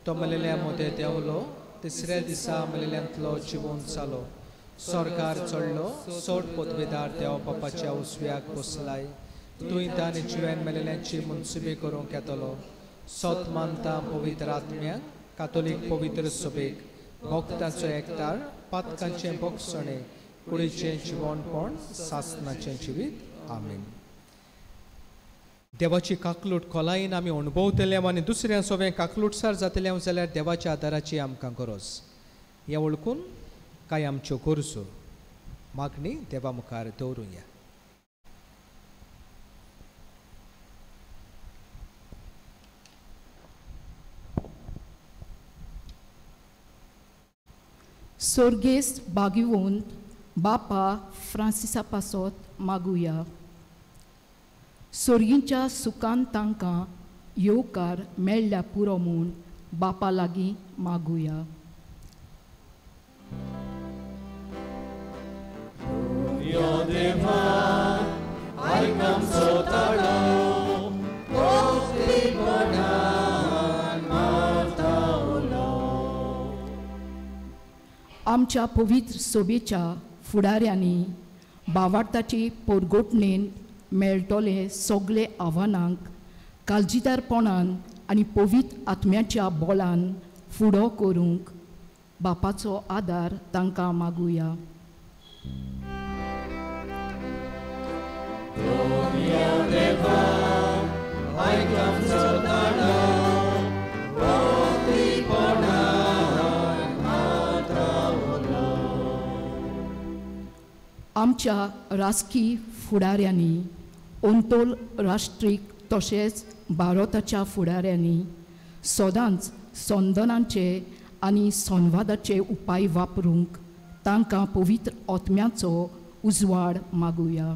Speaker 2: तो मेलेल्या मोदे देंवलो तिसऱ्या दिसा मेलेल्यांतलो जिवून जालो सरकार चडलो सोड पोतवेदार देवा बापाच्या उसव्याक बसलाय तुयें आनी जिवेन मेलेल्यांची मुनसुबी करूंक येतलो सोत मानता पवित्र आत्म्याक कातोलीक पवित्र सभेक भक्तांचो एकठार पातकांचें बोगसणें कुडीचें जिवणपण सासणाचें जिवीत आमीन देवाची काकलूट खोलायेन आमी अणभवतले आनी दुसऱ्या सोबे काकलूटसार जातले जाल्यार देवाच्या आदाराची आमकां गरज हें वळखून कांय आमच्यो गरजो मागणी देवा मुखार दवरुया
Speaker 9: Sorgest Bagiwont Bapa Francisa Pasot मागुया सोर्गींच्या सुखान तांकां येवकार मेळ्ळ्या पुरो म्हूण बापा लागीं मागुया आमच्या पवित्र सोबेच्या फुडाऱ्यांनी भावार्थाची परगोटणेन मेळटले सगळे आव्हानांक काळजीदारपणान आनी पवित्र आत्म्याच्या बोलान फुडो करूंक बापाचो आदार तांकां मागुया आमच्या राजकी फुडाऱ्यांनी अंतोल राष्ट्रीक तशेंच भारताच्या फुडाऱ्यांनी सदांच संदनांचे आनी संवादाचे उपाय वापरूंक तांकां पवित्र आत्म्याचो उजवाड मागुया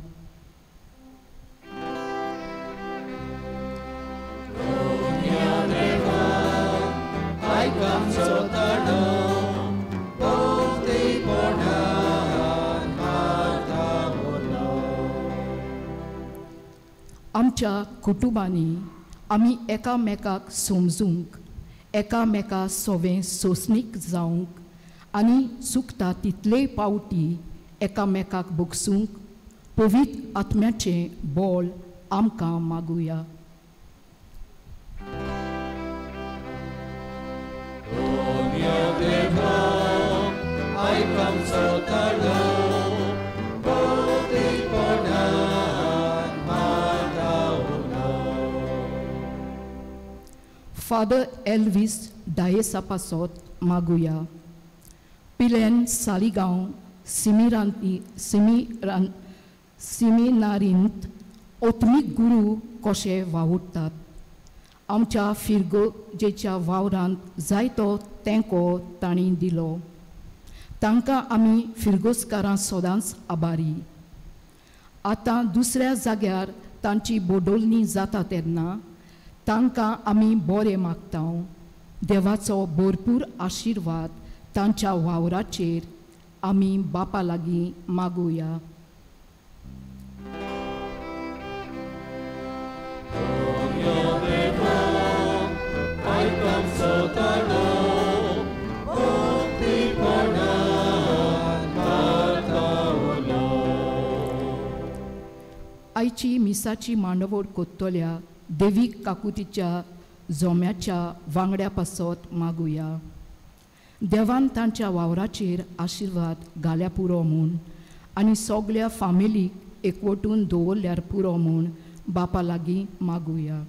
Speaker 9: आमच्या कुटुंबांनी आमी एकामेकाक समजूंक एकामेका सोबे सोंसणीक जावंक आनी चुकता तितलेय पावटी एकामेकाक बोगसूंक पवित्र आत्म्याचें बोल आमकां मागुया फादर एल्विस डायेसा पासत मागुया. पिलेन सालिगांव सिमिनारींत ओत्मीक गुरू कशे वावुरतात. आमच्या फिरगोजेच्या वावरांत जायतो तेंको तांणी दिलो. तांकां आमी फिरगोसकारां सदांच आभारी. आतां दुसऱ्या जाग्यार तांची बोडोलणी जाता तेन्ना तांकां आमी बरें मागतांव. देवाचो भरपूर आशिर्वाद तांच्या वावराचेर आमी बापा लागीं मागुया. आयची मिसाची मांडवड कोत्तोल्या देवीक काकुतीच्या जोम्याच्या वांगड्या पासत मागुया. देवान तांच्या वावराचेर आशिर्वाद घाल्या पुरो म्हूण आनी सगळ्या फामिलीक एकवटून दवरल्यार पुरो म्हूण बापा लागीं मागुया.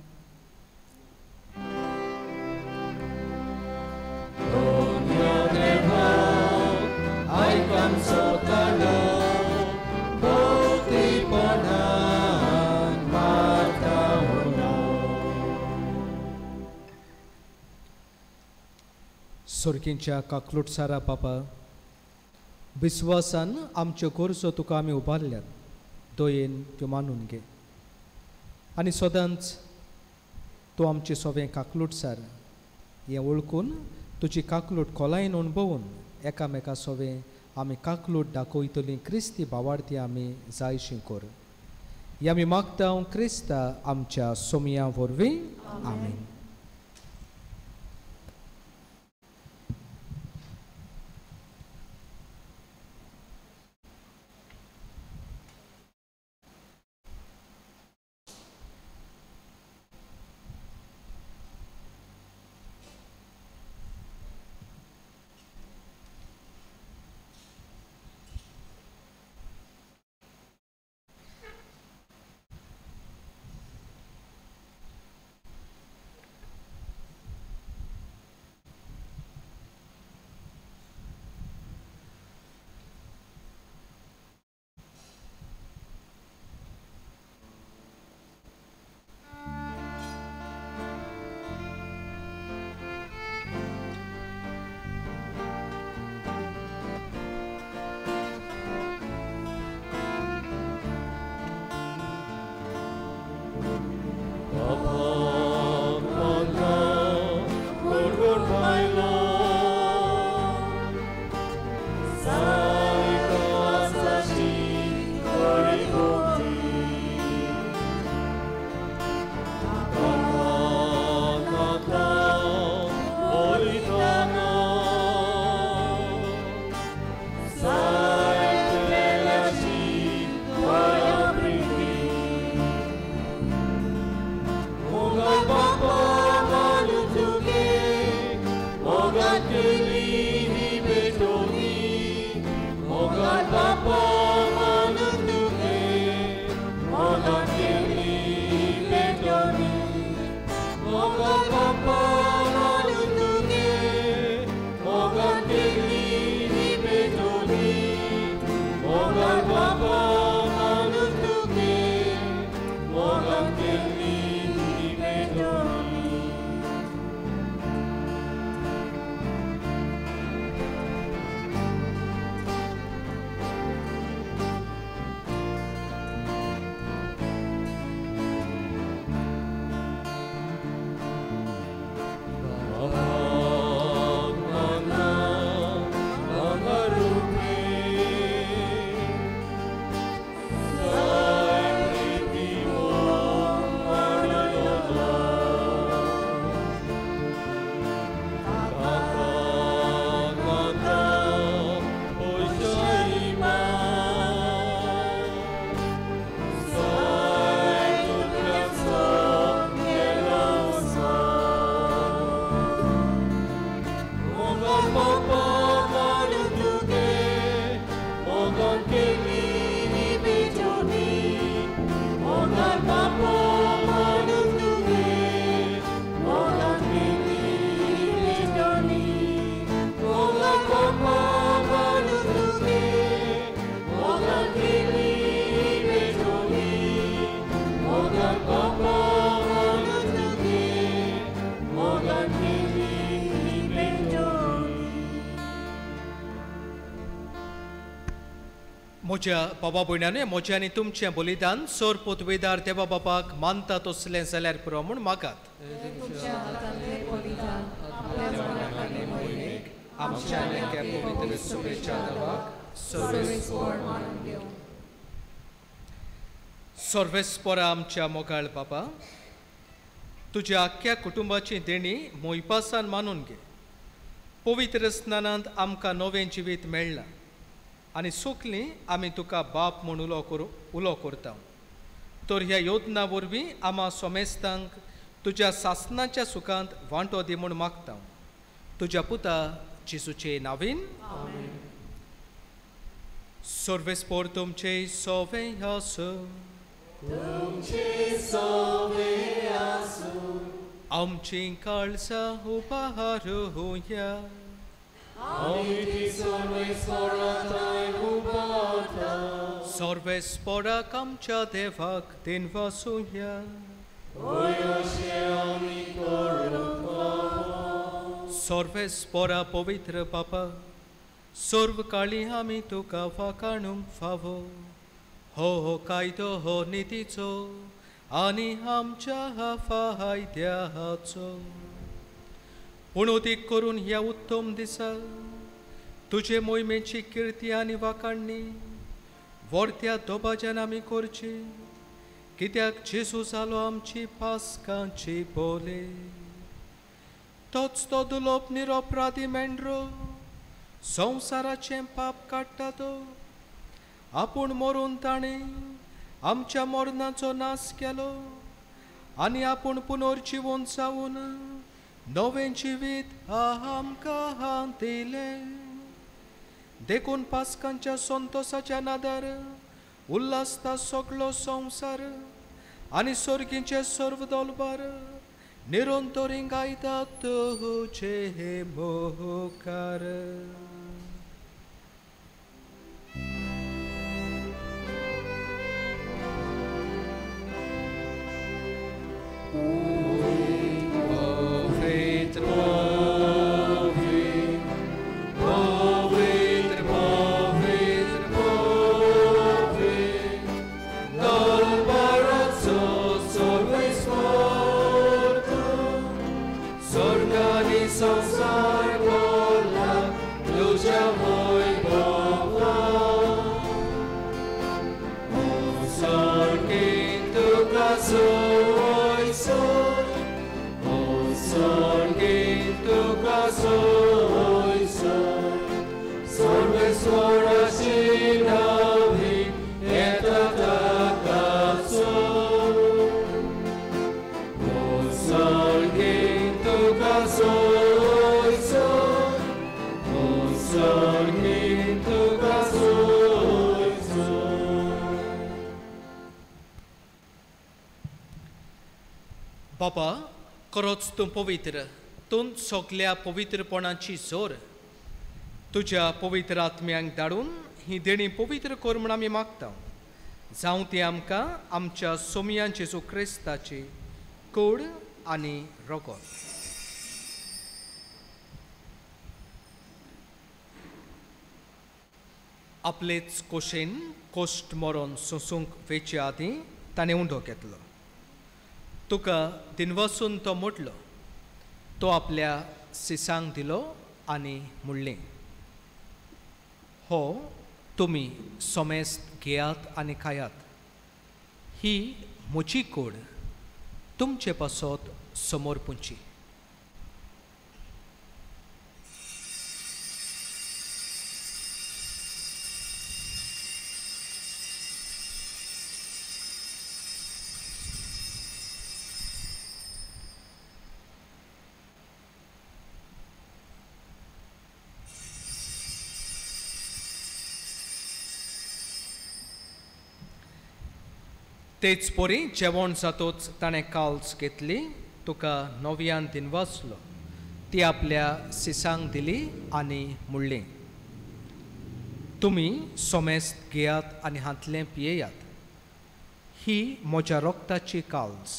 Speaker 2: सुरकेंच्या काकलुटसारा बापा, विस्वासान आमच्यो गरजो तुका आमी उबारल्यात, दयेन त्यो मानून घे. आनी सदांच तूं आमचें सवें काकलुटसार हें वळखून तुजी काकलूट खोलायेन अणभवून एकामेका सवें आमी काकलूट दाखयतलीं क्रिस्ती भावार्थी आमी जायशीं कर. हें आमी मागता क्रिस्ता आमच्या सोमया वरवीं. आमीन. म्हज्या बाबा भयणांनी म्हजें आनी तुमचें बलिदान सोर पोतवेदार देवा बापाक मानता तसलें जाल्यार पुरो म्हूण मागात. आमच्या नेक्या पवित्र सुबेच्या नांवाक सर्वेस्परा आमच्या मोगाळ बाबा, तुज्या आख्या कुटुंबाची देणी मोयपासान मानून घे. पवित्र स्नानांत आमकां नवें जिवीत मेळ्ळां आनी सोकलीं आमी तुका बाप म्हूण उलो करता. तर ह्या योजना वरवीं आमा सोमेस्तांक तुज्या सासणाच्या सुखांत वांटो दी म्हूण मागता. तुज्या पुता जेजूचे नांवीन. सर्वेस्पोर तुमचे सोवें आसूं. आमची काळजां उबारूया. सर्वेस्पोराक आमच्या देवाक दिनवासुया. सर्वेस्पोरा पवित्र बाबा, सर्व काळी आमी तुका वाखाणूंक फावो. हो कायदो हो नितीचो आनी आमच्या फायद्याचो. पूण उदीक करून ह्या उत्तम दिसा तुजे मोहिमेची किर्ती आनी वाखाणणी वर्त्या दोबाज्यान आमी करची, कित्याक जेजू जालो आमची पासकांची बोले. तोच तो दुलोप निरपराधी मेंढरो संवसाराचें पाप काडटा तो. आपूण मरून ताणें आमच्या मरणाचो नाश केलो आनी आपूण पुनर्जिवन जावन नवें जिवीत आमकां दिलें. देखून पासकांच्या संतोशाच्या नादार उल्हासता सगळो संवसार आनी सर्गीचे सर्व दलबार निरंतरी गायतात तुजे मोहकार. बाबा, खरोच तूं पवित्र. तूं सगल्या पवित्रपणाची जोर तुज्या पवित्र आत्म्यांक धाडून ही देणी पवित्र कर म्हूण आमी मागता. जावं ती आमकां आमच्या सोमया जेजू क्रिस्ताची कूड आनी रगत. आपलेच कोशेन कोश्ट मरोन सोसूंक वेचे आदीं ताणें उंडो घेतलो. तुका दिनवासून तो मोडलो. तो आपल्या सिसांक दिलो आनी म्हणलें, हो तुमी सोमेस्त घेयात आनी खायात. ही म्हजी कूड तुमचे पासत समोर पुंची. तेच पोरी जेवण जातोच ताणें काल्स घेतली. तुका नव्यान दिनवासलो. ती आपल्या सिसांक दिली आनी म्हणलें, तुमी सोमेस्त घेयात आनी हातलें पियेयात. ही म्हज्या रोगताची काल्स,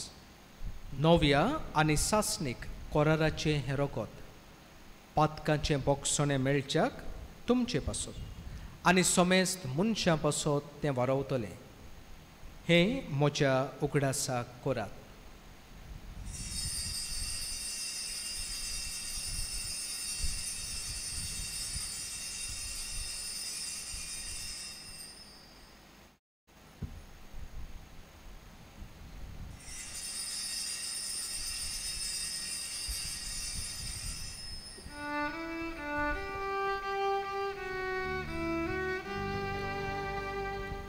Speaker 2: नव्या आनी सासणीक कोराराचें हें रगत. पातकांचें बोगसणें मेळच्याक तुमचे पासून आनी समेस्त मनशां पासत तें वारवतलें. हें म्हज्या उगडासाक करात.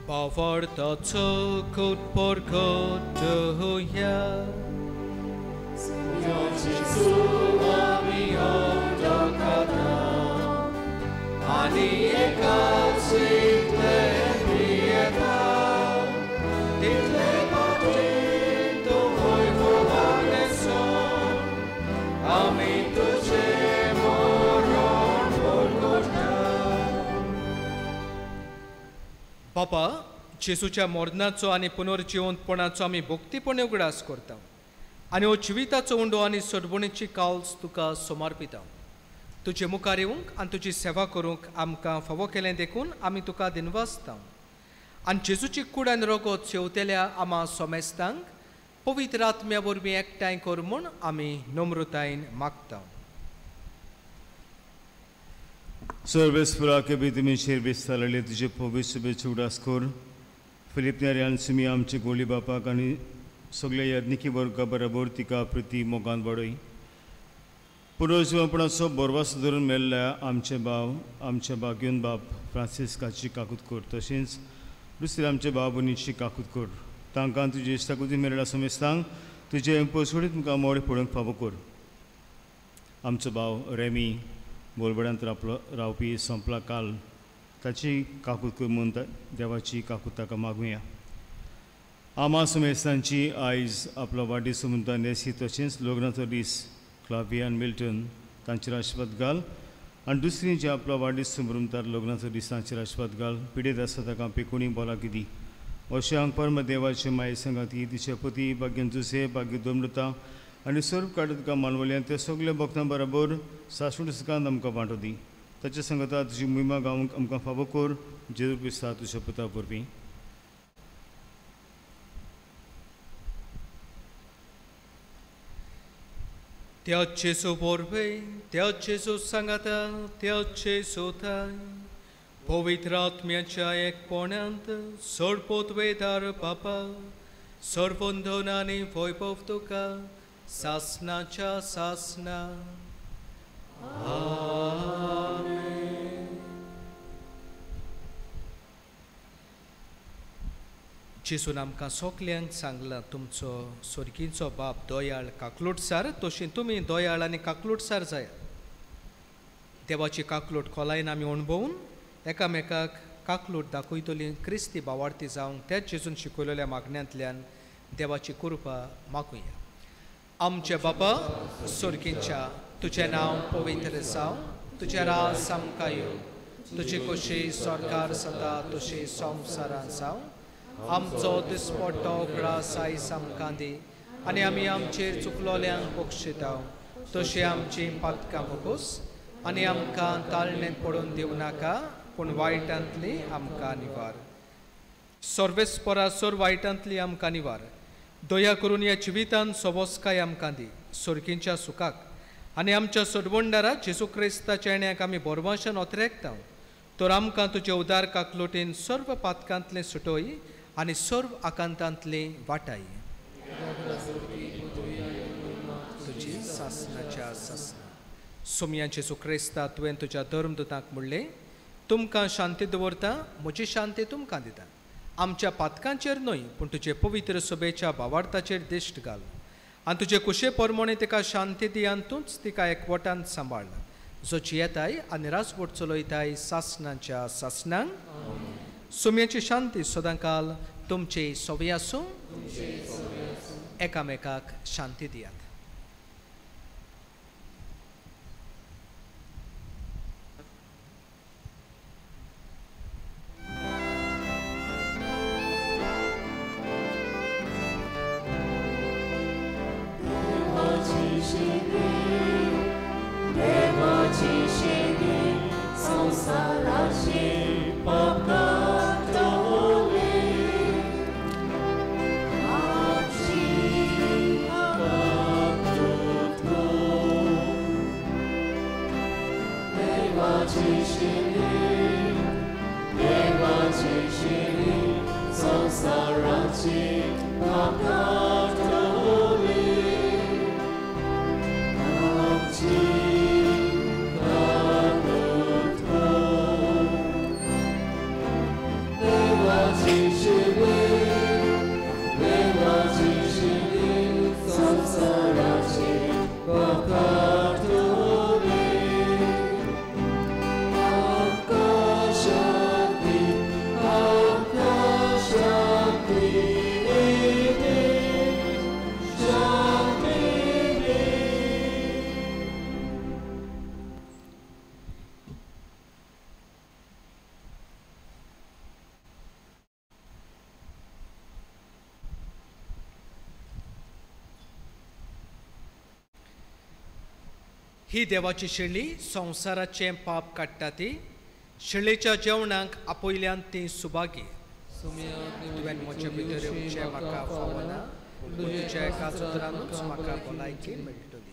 Speaker 2: Powarta co kut por kut ja.
Speaker 1: Jesu ami do kada. Ani ekacitle prieta. Title patito hoi volane son. Ami tuce moron polgota.
Speaker 2: बापा, जेसूच्या मरणाचो आनी पुनर्जिवंतपणाचो आमी भक्तीपणे उगडास करता आनी हो जिविताचो उंडो आनी सोडवणेची काल्स तुका समर्पिता. तुजे मुखार येवंक आनी तुजी सेवा करूंक आमकां फावो केलें देखून आमी तुका दिनवासता. आनी जेसूची कूड आनी रगत शेवतेल्या आमा सोमेस्तांक पवित्र आत्म्या वरवीं एकठांय कर म्हूण आमी नम्रतायेन मागता.
Speaker 8: सर्वेस्परा के भी तुम्हें शेर बेस्ताले तुझे पवित्र शुभेच्छा उडास कर. फिलिपनारियान सुमी आमचे गोली बापाक आनी सगळ्या यज्ञिकी वर्गा बरोबर तिका प्रती मोगान वाडय. पुनर्जीवनपणाचो बरवास धरून मेल्ल्या आमचे बागेन बाब फ्रांसिस्काची काकूत कर. तशेंच दुसरे आमचे बाब बनीची काकूत कर. तांकां तुजे इश्टाकुती मेळ्ळ्या समेस्तांक तुजे पसवडीत तुमकां मोडे पडोवंक फावो कर. आमचो भाव रेमी बोलबड्यांत रावपी संपला काल ताची काकूत कर म्हूण देवाची काकूत ताका मागुया. आमा समेस्तांची आयज आपलो वाडदीस मनयता नेसी तशेंच लग्नाचो दीस क्लाविया आनी मिल्टन तांचेर आशिर्वाद घाल आनी दुसरी जी आपलो वाडदीस मनयतात लग्नाचो दीस तांचेर आशिर्वाद घाल. पिडेत आसा ताका पेकुणी बोलाकी दी. अशें हांग परम देवाचे माये संगाती तिचे पती भाग्यन जुसे भाग्य दोमलता आनी सर्व काडत तुका मानवल्यान ते सगळे भक्तां बरोबर सासवड सुखांत आमकां वांटो दी. ताचे संगता तुजी मुहिमा गावंक आमकां फावो कर. जेजू क्रिस्ता तुज्या पुता वरवीं.
Speaker 2: Teace su vorbe, teace su sangata, teace su tai. Povitratmyacha ekponant, sorpot vedar papa, sorpondonani voipovtuka, sasnacha sasna. Amen. जेसून आमकां सोगल्यांक सांगलां तुमचो स्वर्गीचो बाप दोयाळ काकलूटसार तशी तुमी दोयाळ आनी काकलूटसार जाय. देवाची काकलूट खोलायेन आमी अणभवून एकामेकाक काकलूट दाखयतली क्रिस्ती भावार्थी जावंक त्याच जेजून शिकयलेल्या मागण्यांतल्यान देवाची कृपा मागुया. आमचे बापा स्वर्गीच्या तुजें नांव पवित्र जावं, तुजें राज आमकां येवं, तुजी कशी सरकार सदा तशी संवसारांत जावं. आमचो दिसपट्टो ग्रास आयज आमकां दी आनी आमी आमचेर चुकलोल्यांक बक्षिता तशी आमची पातकां बगूस आनी आमकां ताळणेंत पडून दिवं नाका पूण वायटांतली आमकां निवार. सर्वेस्परासोर वायटांतली आमकां निवार. दया करून ह्या जिवितांत सोबोसकाय आमकां दी सर्गीच्या सुखाक आनी आमच्या सोडवणदारा जेजू क्रिस्ताच्या येण्याक आमी बोरवाशान ओतरेकता. तर आमकां तुजे उदार काकलोटेन सर्व पातकांतले सुटोय आनी सर्व आकांतांतले वाटाय. तुजी सासनाच्या सासना सुमया जेजू क्रिस्ता तुवें तुज्या धर्मदूतांक म्हणलें तुमकां शांती दवरता, म्हजी शांती तुमकां दिता. आमच्या पातकांचेर न्हय पूण तुजे पवित्र सभेच्या भावार्थाचेर दिश्ट घाल आनी तुजे कुशे परमणे तिका शांती दी आनी तूंच तिका एकवटान सांबाळ. जो जियेताय आनी राजवट चलयताय सासनाच्या सासनांक. सुमयाची शांती सदांकाल तुमचे सोबी आसूं. एकामेकाक शांती दियात.
Speaker 1: Devaci siebie, są saraci.
Speaker 2: ही देवाची शेळी संवसाराचें पाप काडटा ती शेळेच्या जेवणाक आपयल्यान ती सुभागी तुवें म्हजे भितर येवचें म्हाका फावना तुज्या काजरानूच म्हाका भलायकी मेळटली.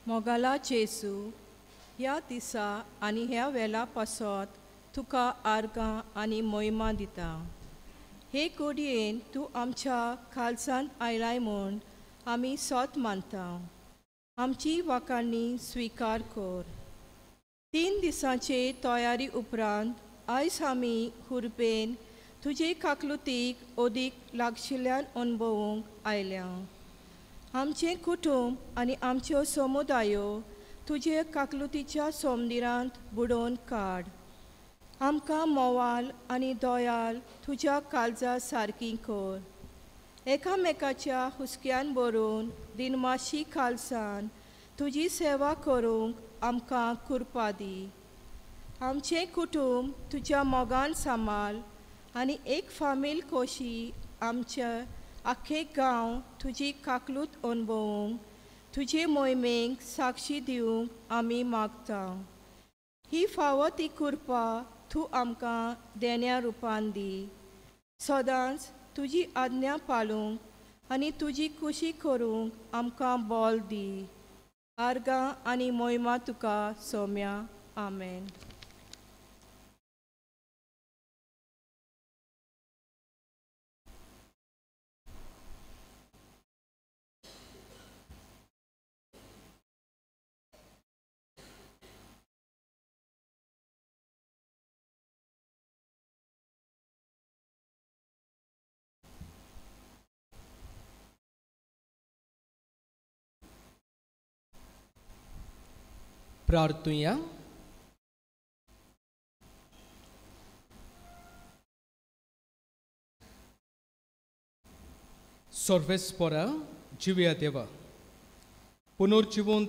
Speaker 10: मोगाला जेसू ह्या दिसा आनी ह्या वेळा पासत तुका आर्गां आनी मोहिमा दिता. हे घडयेन तूं आमच्या खालसांत आयलाय म्हूण आमी सोत मानता. आमची वाखाणणी स्विकार कर. 3 दिसांचे तयारी उपरांत आयज आमी हुरपेन तुजे काकलुतीक ओदीक लागशिल्ल्यान अणभवूंक आयल्या. आमचें कुटुंब आनी आमच्यो समुदायो तुजे काकलुतीच्या सोमदिरांत बुडोवन काड. आमकां मोवाल आनी दोयाल तुज्या काळजा सारकी कर. एकामेकाच्या हुस्क्यान भरून दिनमाशी खालसान तुजी सेवा करूंक आमकां कृपा दी. आमचें कुटुंब तुज्या मोगान सांबाळ आनी एक फामील कोशी आमचे आख्खे गांव तुजी काकलूत अणभवूंक तुजे मोहिमेक साक्षी दिवंक आमी मागता. ही फावो ती कृपा तूं आमकां देण्या रुपान दी. सदांच तुजी आज्ञा पाळूंक आनी तुजी खुशी करूंक आमकां बोल दी. आर्गां आनी मोहिमा तुका सोम्या. आमेन.
Speaker 2: प्रार्थुया. सर्वेस्परा जिव्या देवा, पुनर्जिवंत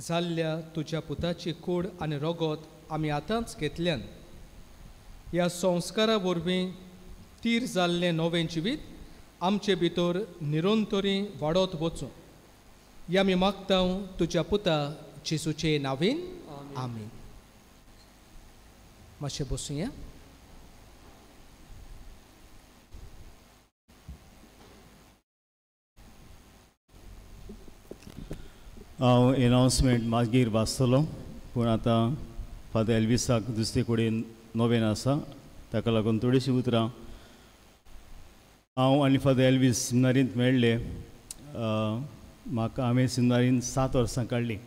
Speaker 2: जाल्ल्या तुज्या पुताची कूड आनी रगत आमी आतांच घेतल्यान ह्या संस्कारा वरवीं तीर जाल्लें नवें जिवीत आमचे भितर निरंतरी वाडत वचूं हें आमी मागता तुज्या पुता जेसूचे नांवेन. आमीन. मातशें बसूया.
Speaker 8: हांव एनावन्समेंट मागीर वाचतलो, पूण आतां फादर एल्विसाक दुसरे कडेन नोवेन आसा, ताका लागून थोडीशीं उतरां. हांव आनी फादर एल्वीस सिमिनारींत मेळ्ळे. म्हाका हांवें सिमिनारींत 7 वर्सां काडलीं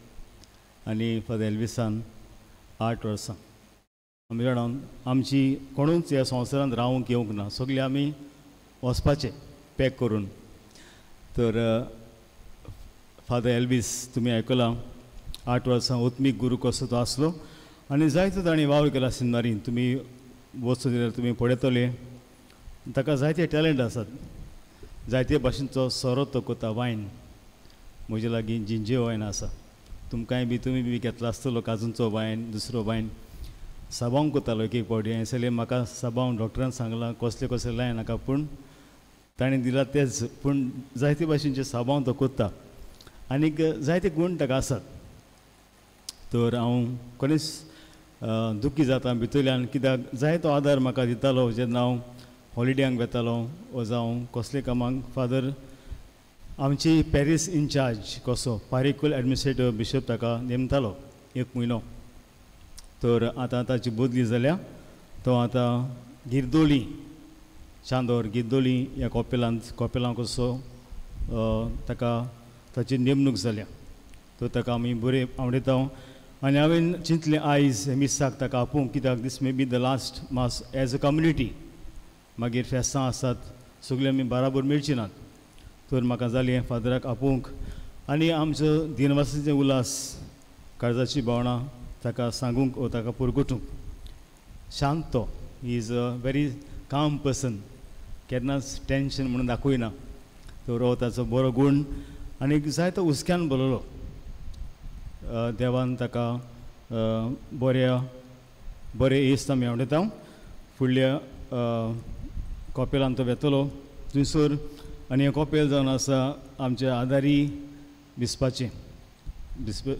Speaker 8: आनी फादर एल्विसान 8 वर्सां. आमी जाणान आमची कोणूच ह्या संवसारांत रावूंक येवंक ना, सगळीं आमी वचपाचें पॅक करून. तर फादर एल्वीस तुमी आयकलां, 8 वर्सां ओत्मीक गुरू कसो तो आसलो आनी जायतो ताणें वावर केला सिमिनारींत. तुमी वचून जाल्यार तुमी पळयतले ताका जायते टॅलंट आसात. जायते भाशेचो सोरो तो कोता. वायन म्हजे लागीं जिंजे वायन आसा, तुमकांय बी तुमी बी घेतलो आसतलो काजूंचो वायन, दुसरो वायन. साबांव कोतालो एक एक पावटी. हांवें सगळें म्हाका साबांव डॉक्टरान सांगलां कसले कसले लाय नाका, पूण ताणें दिला तेच. पूण जायते भाशेचे साबांव तो कोत्ता आनीक जायते गूण ताका आसात. तर हांव कोणीच दुखी जाता भितरल्यान, कित्याक जायतो आदार म्हाका दितालो जेन्ना हांव हॉलिडेयांक वेतालो वा जावं कसले कामांक. फादर आमची पॅरीस इन्चार्ज कसो पारिकूल एडमिनिस्ट्रेटीव बिशप ताका नेमतालो 1 म्हयनो. तर आतां ताची बदली जाल्या. तो आतां गिरदोळी चांदोर गिरदोळी ह्या कॉपेलां कसो ताका ताची नेमणूक जाल्या. तो ताका आमी बरें आवडयता. आनी हांवें चिंतलें आयज मिसाक ताका आपोवंक, कित्याक this may be the last mass as a community. मागीर फेस्तां आसात, सगळीं आमी बराबर मेळची नात. तर म्हाका जालें फादराक आपोवंक आनी आमचो दिनवासाचें उल्हास, काळजाची भावना ताका सांगूंक वा ताका पुरगटूंक. शांत तो, he is a very calm person, केन्नाच टेन्शन म्हणून दाखयना. तो हो ताचो बरो गूण. आनी जायतो हुस्क्यान बोललो. देवान ताका बरें येस्त आमी आवडयता. फुडल्या कॉपेलान तो वेतलो थंयसर. आनी हें कॉपेल जावन आसा आमचे आदारी बिस्पाचें,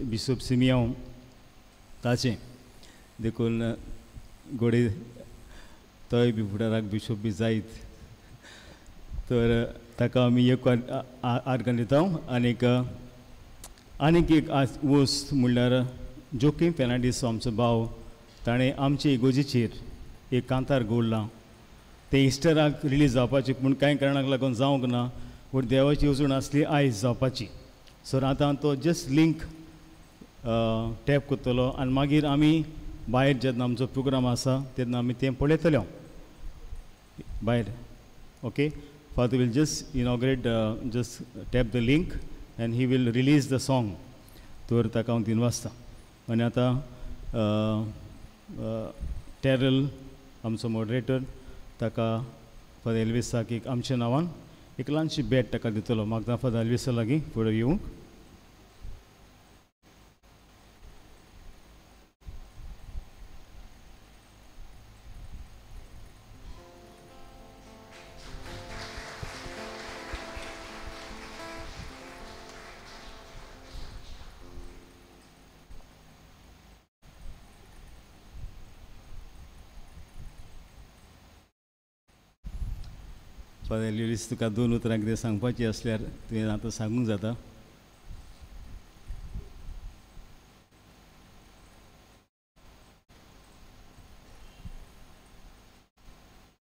Speaker 8: बिशप सिमियांव ताचें. देखून गोडे तोय बी फुडाराक बिशप बी जायत. तर ताका आमी एक आर्गां दिता. आनीक आनीक एक वस्त म्हणल्यार जोकीम फेर्नांडीस आमचो भाव ताणें आमचे इगोजेचेर एक कांतार घोळ्ळां. ते इस्टराक रिलीज जावपाचें पूण कांय कारणाक लागून जावंक ना, पूण देवाची येवजण आसली आयज जावपाची. सो आतां तो जस्ट लिंक टॅप करतलो आनी मागीर आमी भायर जेन्ना आमचो प्रोग्राम आसा तेन्ना आमी तें पळयतले भायर. Okay, father will just inaugurate, just tap the link and he will release the song. तर ताका हांव दिनवासता. आनी आतां टॅरल आमचो मॉडरेटर ताका फादर एल्विसाक एक आमच्या नांवान एक ल्हानशी भेट ताका दितलो. मागता फादर एल्विसा लागीं फुडें येवंक. फादर एल्विस, तुका 2 उतरां कितें सांगपाचीं आसल्यार तुवें आतां सांगूंक जाता.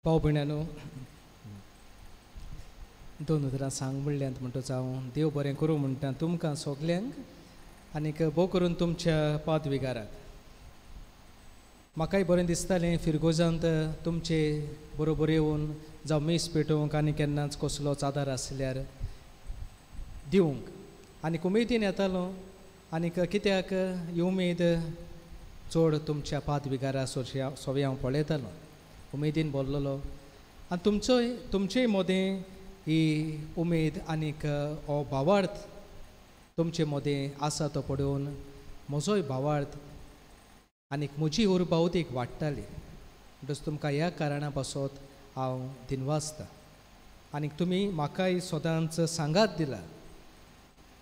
Speaker 2: भाव भयणानो, 2 उतरां सांग म्हणल्यात म्हणटच हांव देव बरें करूं म्हणटा तुमकां सगल्यांक आनीक भोव करून तुमच्या पादविगाराक. म्हाकाय बरें दिसतालें फिरगोजांत तुमचे बरोबर येवन जावं मीस पेटोवंक आनी केन्नाच कसलोच आदार आसल्यार दिवंक आनीक उमेदीन येतालो. आनीक कित्याक ही उमेद चड तुमच्या पादविगारा सोवी हांव पळयतालो, उमेदीन बोल्लोलो. आनी तुमचेय मोदें ही उमेद आनीक हो भावार्थ तुमचे मोदें आसा तो पळोवन म्हजोय भावार्थ आनीक म्हजी उर्बावतीक वाडटाली. म्हणटच तुमकां ह्या कारणा पासत हांव दिनवासता. आनीक तुमी म्हाकाय सदांच सांगात दिला.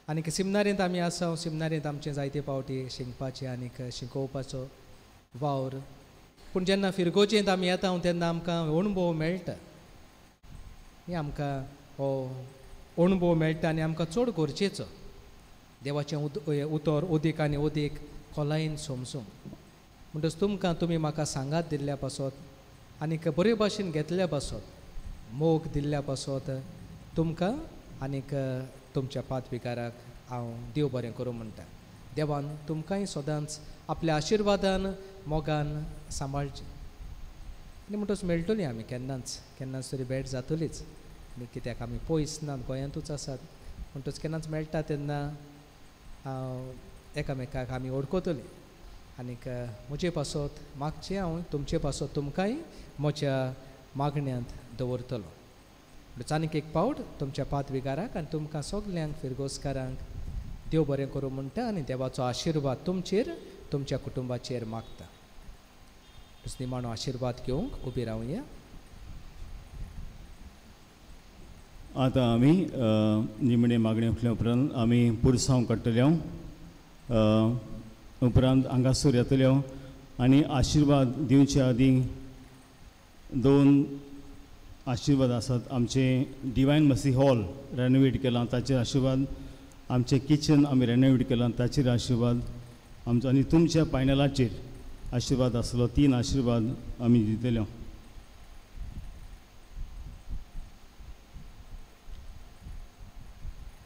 Speaker 2: आनीक सिमनारींत आमी आसा, सिमनारींत आमचें जायते फावटी शिंगपाचें आनीक शिकोवपाचो वावर. पूण जेन्ना फिरगोचेंत आमी येता तेन्ना आमकां अणभव मेळटा. आमकां हो अणभव मेळटा आनी आमकां चड गरजेचो देवाचें उतर उदीक आनी उदीक खोलायेन समजूंक. म्हणटच तुमकां तुमी म्हाका सांगात दिल्ल्या पासत आनीक बरे भाशेन घेतल्या पासत मोग दिल्ल्या पासत तुमकां आनीक तुमच्या पादविकाराक हांव देव बरें करूं म्हणटा. देवान तुमकांय सदांच आपल्या आशिर्वादान मोगान सांबाळचें. आनी म्हणटच मेळटली आमी केन्नाच तरी भेट जातलीच. आनी कित्याक आमी पयस नात, गोंयांतूच आसात. म्हणटच केन्नाच मेळटा तेन्ना एकामेकाक आमी वळखतली. आनीक म्हजे पासत मागचें हांव तुमचे पासत तुमकांय म्हज्या मागण्यांत दवरतलो. म्हणटच आनीक एक फावट तुमच्या पादविगाराक आनी तुमकां सगल्यांक फिरगोसकारांक देव बरें करूं म्हणटा आनी देवाचो आशिर्वाद तुमचेर तुमच्या कुटुंबाचेर मागता. निमाणो आशिर्वाद घेवंक उबी रावया.
Speaker 8: आतां आमी निमणे मागणी उठल्या उपरांत आमी पुरसांव काडटले. उपरांत हांगासर येतले आनी आशिर्वाद दिवच्या आदीं 2 आशिर्वाद आसात. आमचे डिवायन मसी हॉल रेनोवेट केलां ताचेर आशिर्वाद, आमचें किचन आमी रेनोवेट केलां ताचेर आशिर्वाद, आमचो आनी तुमच्या पायनलाचेर आशिर्वाद आसलो. 3 आशिर्वाद आमी दितले.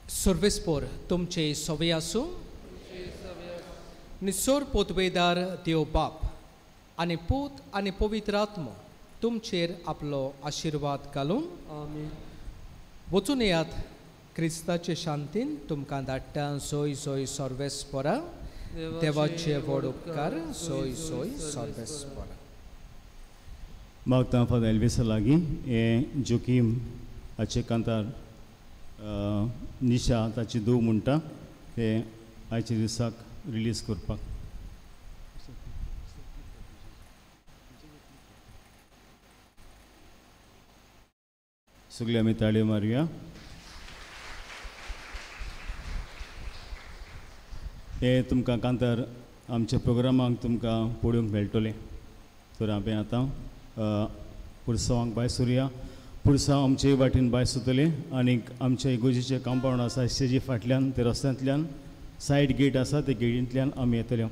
Speaker 2: सर्वेस्पोर तुमचे सवे आसूं. निसोर पोतवेदार देव बाप आनी पूत आनी पवित्र आत्मो तुमचेर आपलो आशिर्वाद घालून वचून येयात. क्रिस्ताचे शांतीन तुमकां धाडटा. सोय सोय सर्वेस्पोरा. देवाचे व्हड उपकार. सोय सोय सर्वेस्पोरा.
Speaker 8: मागता फादर एल्विसा लागीं हे जोकीम हाचे कांतार निशा ताची धूव म्हणटा ते आयच्या दिसाक रिलीज करपाक. सगळे आमी ताळयो मारया. हे तुमकां कांतार आमच्या प्रोग्रामाक तुमकां पळोवंक मेळटलें. तर हांवें आतां पुरसांवाक भायर सरुया. पुरसांव आमचे वाटेन भायर सरतले आनीक आमच्या इगोजेचें कंपावंड आसा स्टेजी फाटल्यान ते रस्त्यांतल्यान सायड गेट आसा ते गेटींतल्यान आमी येतले.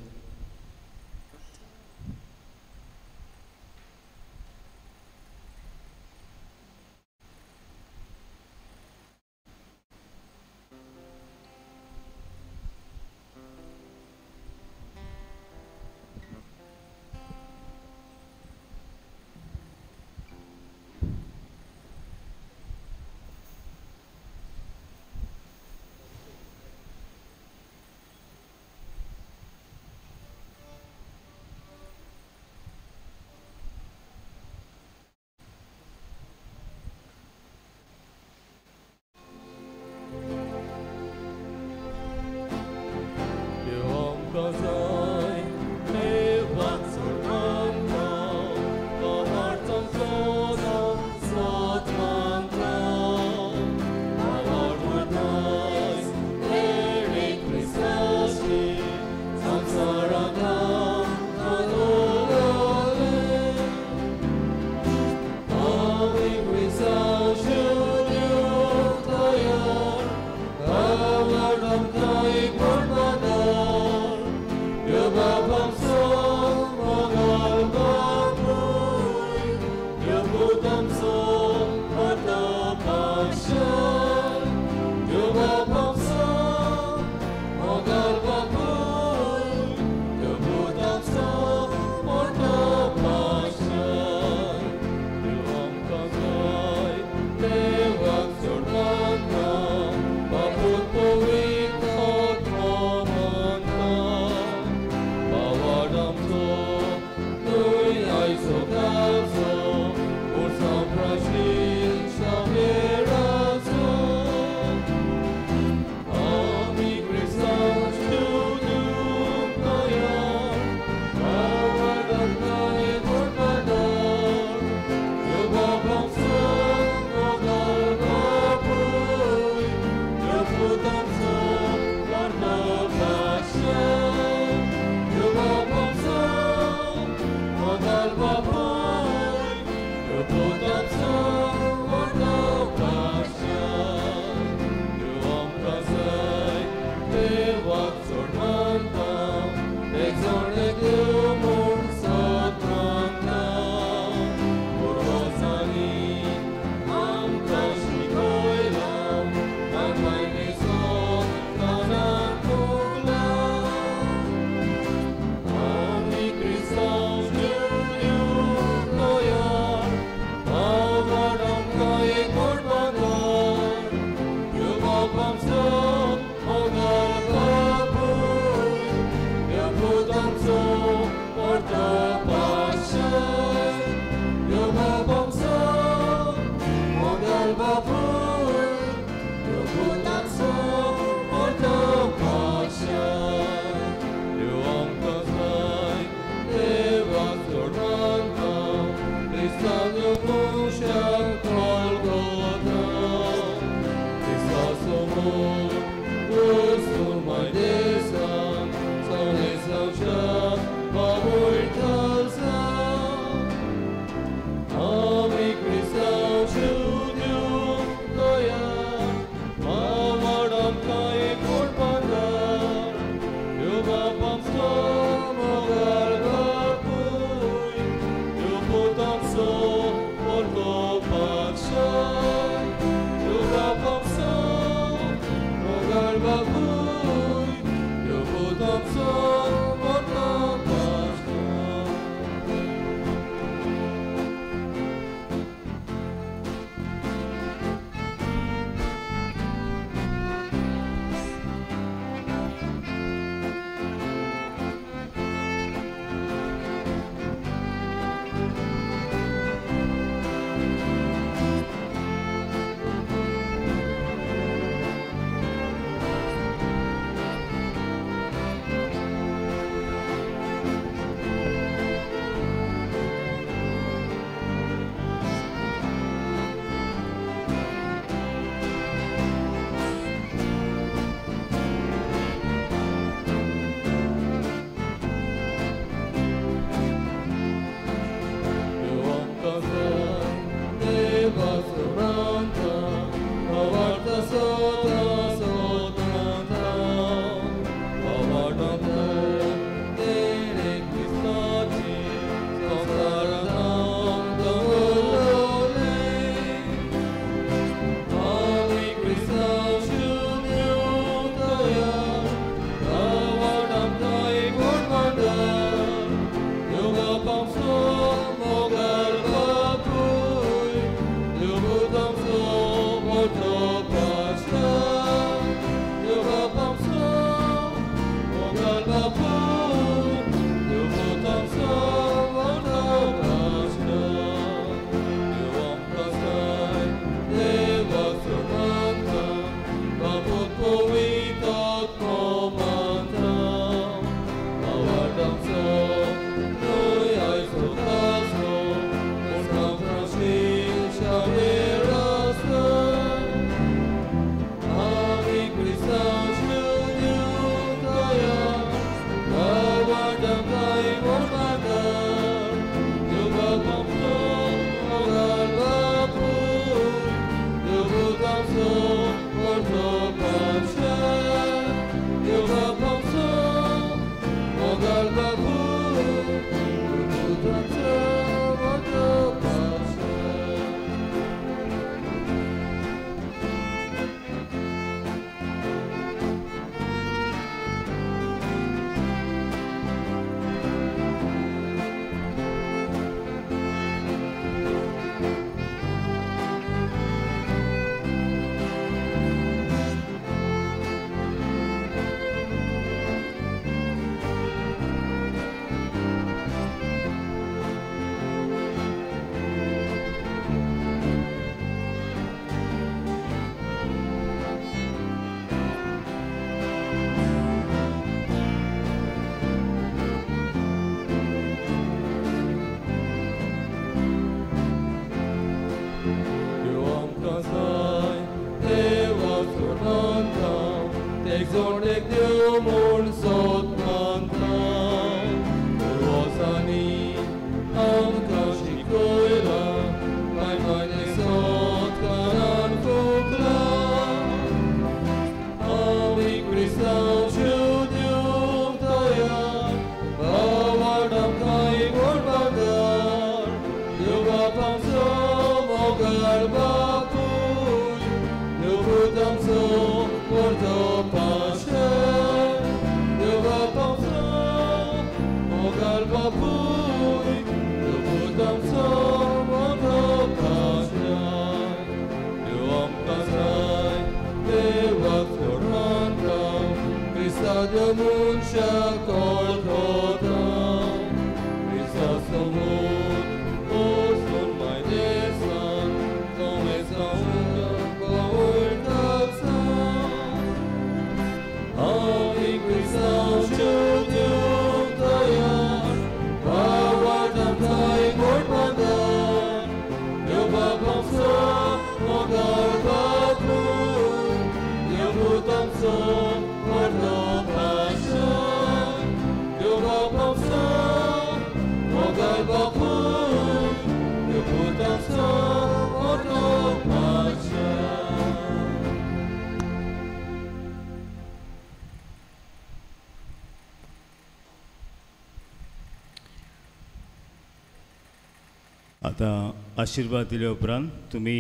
Speaker 8: आतां आशिर्वाद दिल्या उपरांत तुमी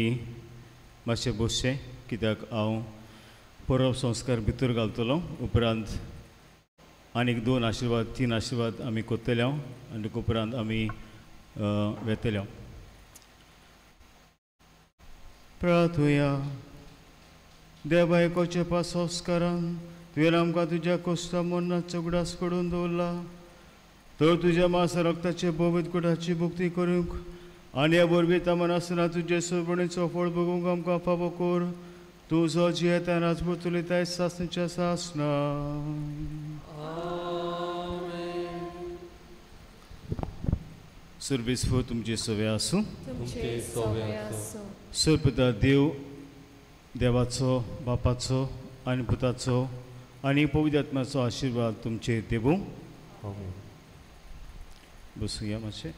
Speaker 8: मातशें बसचें, कित्याक हांव परब संस्कार भितर घालतलो. उपरांत आनीक 2 आशिर्वाद 3 आशिर्वाद आमी कोत्तले आनी उपरांत आमी वेतले. प्रार्थुया. देवा एकोचे पास संस्कारान तुवें आमकां तुज्या कोश्टा मरणाचो उगडास करून दवरला, तर तुज्या मास रक्ताचे पवित्र कुटाची भुक्ती करूंक आनी ह्या बरबीता मनासतना तुजे सोबणीचो फळ भोगूंक आमकां फावो कर. तूं जो जियेता राजपूत उलयताय सासणेच्या सासना. सुरबीसफो तुमची सवय आसूं. सुरपिता देव, देवाचो, बापाचो आनी पुताचो आनी पवित्र आत्म्याचो आशिर्वाद तुमचेर देवूं. बसूया मातशें.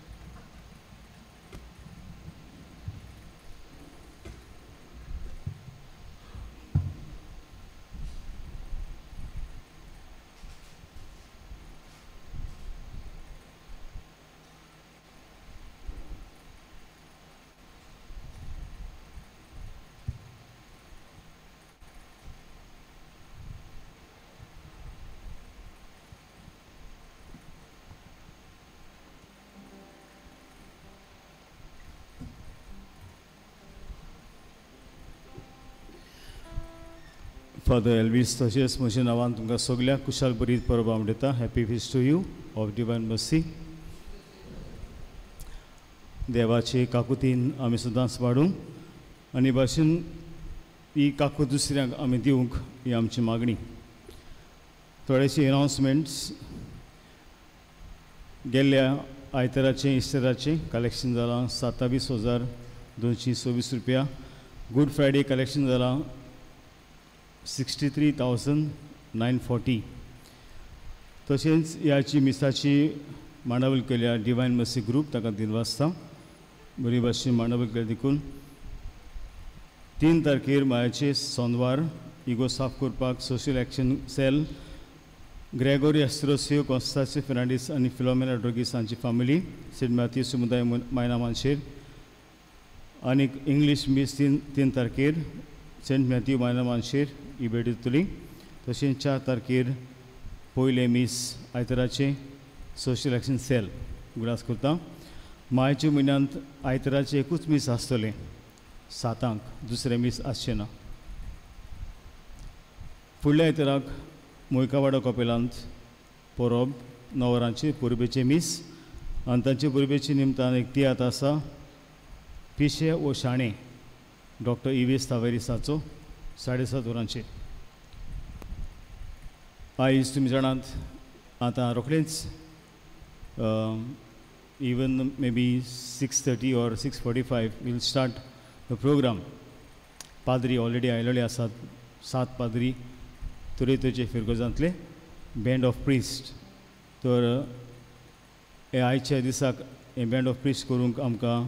Speaker 8: फादर एल्वीस तशेंच म्हज्या नांवान तुमकां सगळ्यांक कुशाल बरीत परब आवडटा. Happy feast to you of divine mercy. देवाचे काकुतीन आमी सदांच वाडूंक आनी भाशेन ही काकूत दुसऱ्यांक आमी दिवंक ही आमची मागणी. थोडेशे अनावन्समेंट्स. गेल्ल्या आयताराचें इस्तेराचें कलेक्शन जालां 27,226 रुपया. गूड फ्रायडे कलेक्शन जालां 63,940. तशेंच ह्याची मिसाची मांडावळ केल्या डिवायन मर्सी ग्रूप, ताका दिनवासता बरी भाशेन मांडावळ केल्या. देखून 3 तारखेर मायाचे सोनवार इगो साफ करपाक सोशियल एक्शन सेल ग्रेगोरी एस्ट्रोसियो, कॉन्स्टान्सियो फेर्नांडीस आनी फिलोमेना ड्रोगीस हांची फॅमिली सेंट मॅथ्यू समुदाय मायना मानशेर. आनीक इंग्लीश मीस 3 तारखेर सेंट मॅथ्यू मायना मानशेर ही भेट दितली. तशेंच 4 तारखेर पयले मीस आयताराचे सोशियल एक्शन सेल उगडास करता. मायाच्या म्हयन्यांत आयताराचे एकूच मीस आसतलें 7 दुसरे मीस आसचे ना. फुडल्या आयताराक मोयकावाडा कपेलांत परब 9 वरांचे परबेचे मीस आनी तांचे परबेचे निमतान एक तियात्र आसा पिशे वो शाणे डॉक्टर इवेस तावेरिसाचो 7:30 वरांचेर. आयज तुमी जाणात आतां रोखडेंच even maybe 6:30 or 6:45 will start the programme. पाद्री ऑलरेडी आयलेले आसात. 7 पाद्री तरेतरेचे फिरगोजांतले बँड ऑफ प्रिस्ट. तर हे आयच्या दिसाक हे बँड ऑफ प्रिस्ट करूंक आमकां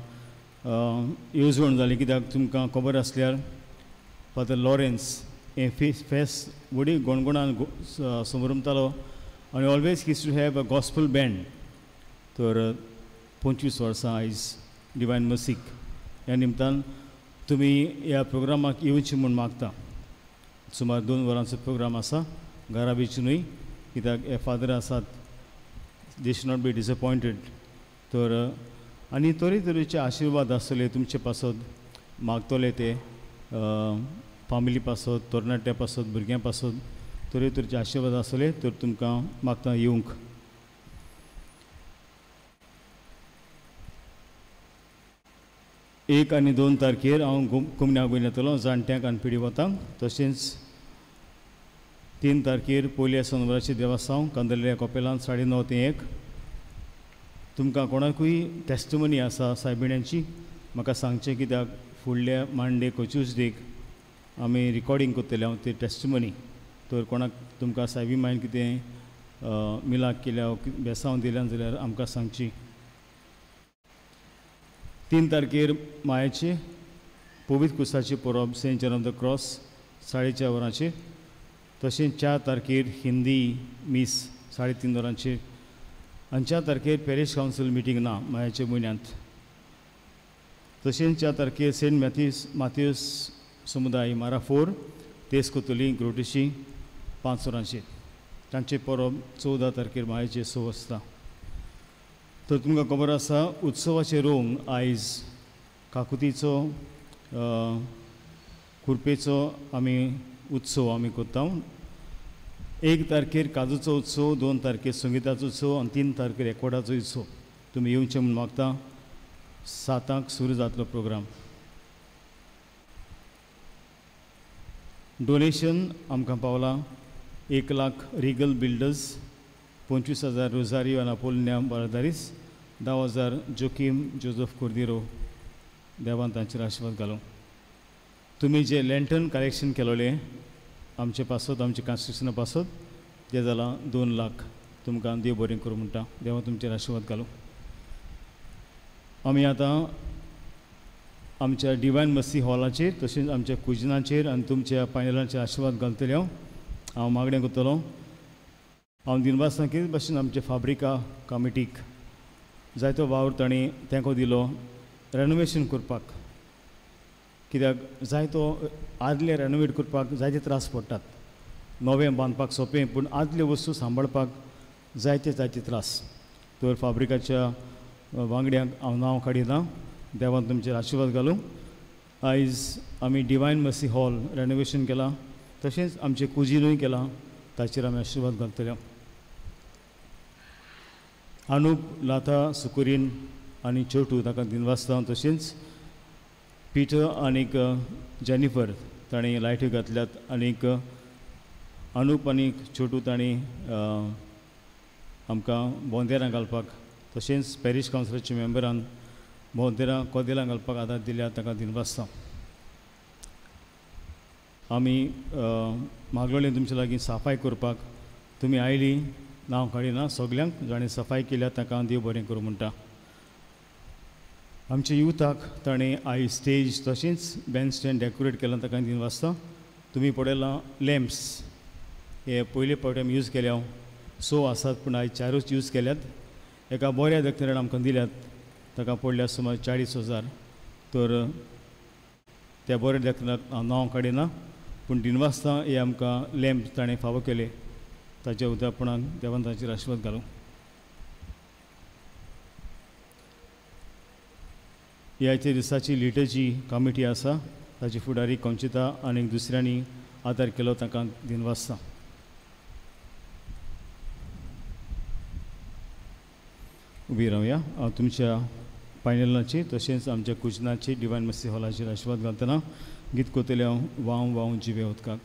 Speaker 8: येवजण जाली, कित्याक तुमकां खबर आसल्यार फादर लॉरेन्स हे फेस्त व्हडी गोणगोणान समरमतालो आनी always he's to have a gospel band. तर 25 वर्सां आयज डिवायन मर्सीक ह्या निमतान तुमी ह्या प्रोग्रामाक येवची म्हूण मागता. सुमार 2 वरांचो प्रोग्राम आसा घरा भितरूनय, कित्याक हे फादर आसात दे शूड नॉट बी डिसअपॉयंटेड. तर आनी तरेतरेचे आशिर्वाद आसतले तुमचे पासत मागतले ते फॅमिली पासत, तरणाट्या पासत, भुरग्यां पासत तरेतरेचे आशिर्वाद आसतले. तर तुमकां मागता येवंक. 1 आनी 2 तारखेर हांव कुमन्याक घेवन येतलो जाणट्यांक आनी पिढी वतांक. तशेंच 3 तारखेर पयल्या सोनवाराचे देवस्थान कांदोल्या कपेलांत 9:30 ते 1. तुमकां कोणाकूय टेस्टमनी आसा सायबिण्यांची म्हाका सांगचें, कित्याक फुडल्या मांडे ट्यूसडेक आमी रिकॉर्डिंग करतले हांव ते टेस्टमनी. तर कोणाक तुमकां सायबी मायन कितें मिलाक केल्या बेसांव दिल्यान जाल्यार आमकां सांगची. 3 तारखेर मायाचे पवित्र कुसाची परब Saint John of the Cross 4:30 वरांचेर. तशेंच 4 तारखेर हिंदी मीस 3:30 वरांचेर. आनी 4 तारखेर पॅरिश कावन्सील मिटींग ना मायाच्या म्हयन्यांत. तशेंच 4 तारखेर सेंट माथ्यूस समुदाय मारा 4 तेस्कोतली ग्रोटिशी 5 वरांचेर तांचे परब 14 तारखेर मायेचे 6 वाजता. तर तुमकां खबर आसा उत्सवाचे रोंग आयज काकुतीचो खुरपेचो आमी उत्सव आमी करता. 1 तारखेर काजूचो उत्सव, 2 तारखेर संगीताचो उत्सव आनी 3 तारखेर एकवटाचो उत्सव. तुमी येवचें म्हूण मागता. 7 सुरू जातलो प्रोग्राम. डोनेशन आमकां पावला 1 लाख रिगल बिल्डर्स, 25,000 रोजारियो आनी अपोलिना बारदारीस, 10,000 जोकीम जोझफ कोर्दिरो. देवान तांचेर आशिर्वाद घालूं. तुमी जे लँटर्न कलेक्शन केलोलें आमचे पासत आमचे कॉन्स्टिट्युशना पासत तें जालां 2 लाख. तुमकां देव बरें करूं म्हणटा. देवा तुमचेर आशिर्वाद घालूं. आमी आतां आमच्या डिवायन मसी हॉलाचेर तशेंच आमच्या कुजनाचेर आनी तुमच्या पायनलांचेर आशिर्वाद घालतले. हांव मागणें करतलों. हांव दिनवासां कितें भाशेन आमच्या फाब्रिका कमिटीक जायतो वावर तांणी तेंको दिलो रेनोवेशन करपाक. कित्याक जायतो आदले रेनोवेट करपाक जायते त्रास पडटात. नवें बांदपाक सोंपें पूण आदले वस्तू सांबाळपाक जायते त्रास. तर फाब्रिकाच्या वांगड्यांक हांव नांव काडिना. देवान तुमचेर आशिर्वाद घालूं. आयज आमी डिवायन मसी हॉल रेनोवेशन केलां तशेंच आमचे कुजीनूय केलां. ताचेर आमी आशिर्वाद घालतले. अनुप लाथा सुकुरीन आनी छोटू ताका दिनवासता तशेंच पिटर आनीक जेनिफर तांणी लायट्यो घातल्यात. आनीक अनुप आनी छोटू तांणी आमकां बोंदेरां घालपाक तशेंच पॅरीश कावन्सिलाच्या मेंबरान बोंदेरां कोदेलां घालपाक आदार दिल्यात. ताका दिनवासता. आमी मागलोलें तुमचे लागीं सफाई करपाक. तुमी आयलीं नांव काडिना. सगल्यांक जाणें सफाई केल्या ताका देव बरें करूं म्हणटा. आमच्या युथाक ताणें आयज स्टेज तशेंच बँड स्टँड डेकोरेट केलां. ताका दिनवासता. तुमी पळयलां लॅम्प्स हे पयले फावटी आमी यूज केल्या. 6 आसात पूण आयज 4च यूज केल्यात. एका बऱ्या व्यक्तीन आमकां दिल्यात. ताका पडल्या सुमार 40,000. तर त्या बऱ्या व्यक्तीनाक हांव नांव काडिना पूण दिनवासता हे आमकां लॅम्प ताणें फावो केले. ताच्या उदापणाक देवान ताचेर आशिर्वाद घालूं. ह्याच्या दिसाची लिटर्जी कमिटी आसा ताची फुडारी कंचिता आनी दुसऱ्यांनी आदार केलो. ताका दिनवासता. उबी रावया. हांव तुमच्या पायनलाचेर तशेंच आमच्या कुजनाचेर डिवायन मसी हॉलाचेर आशिर्वाद घालतना गीत कोतले हांव वाव वाव जिवे उदकाक.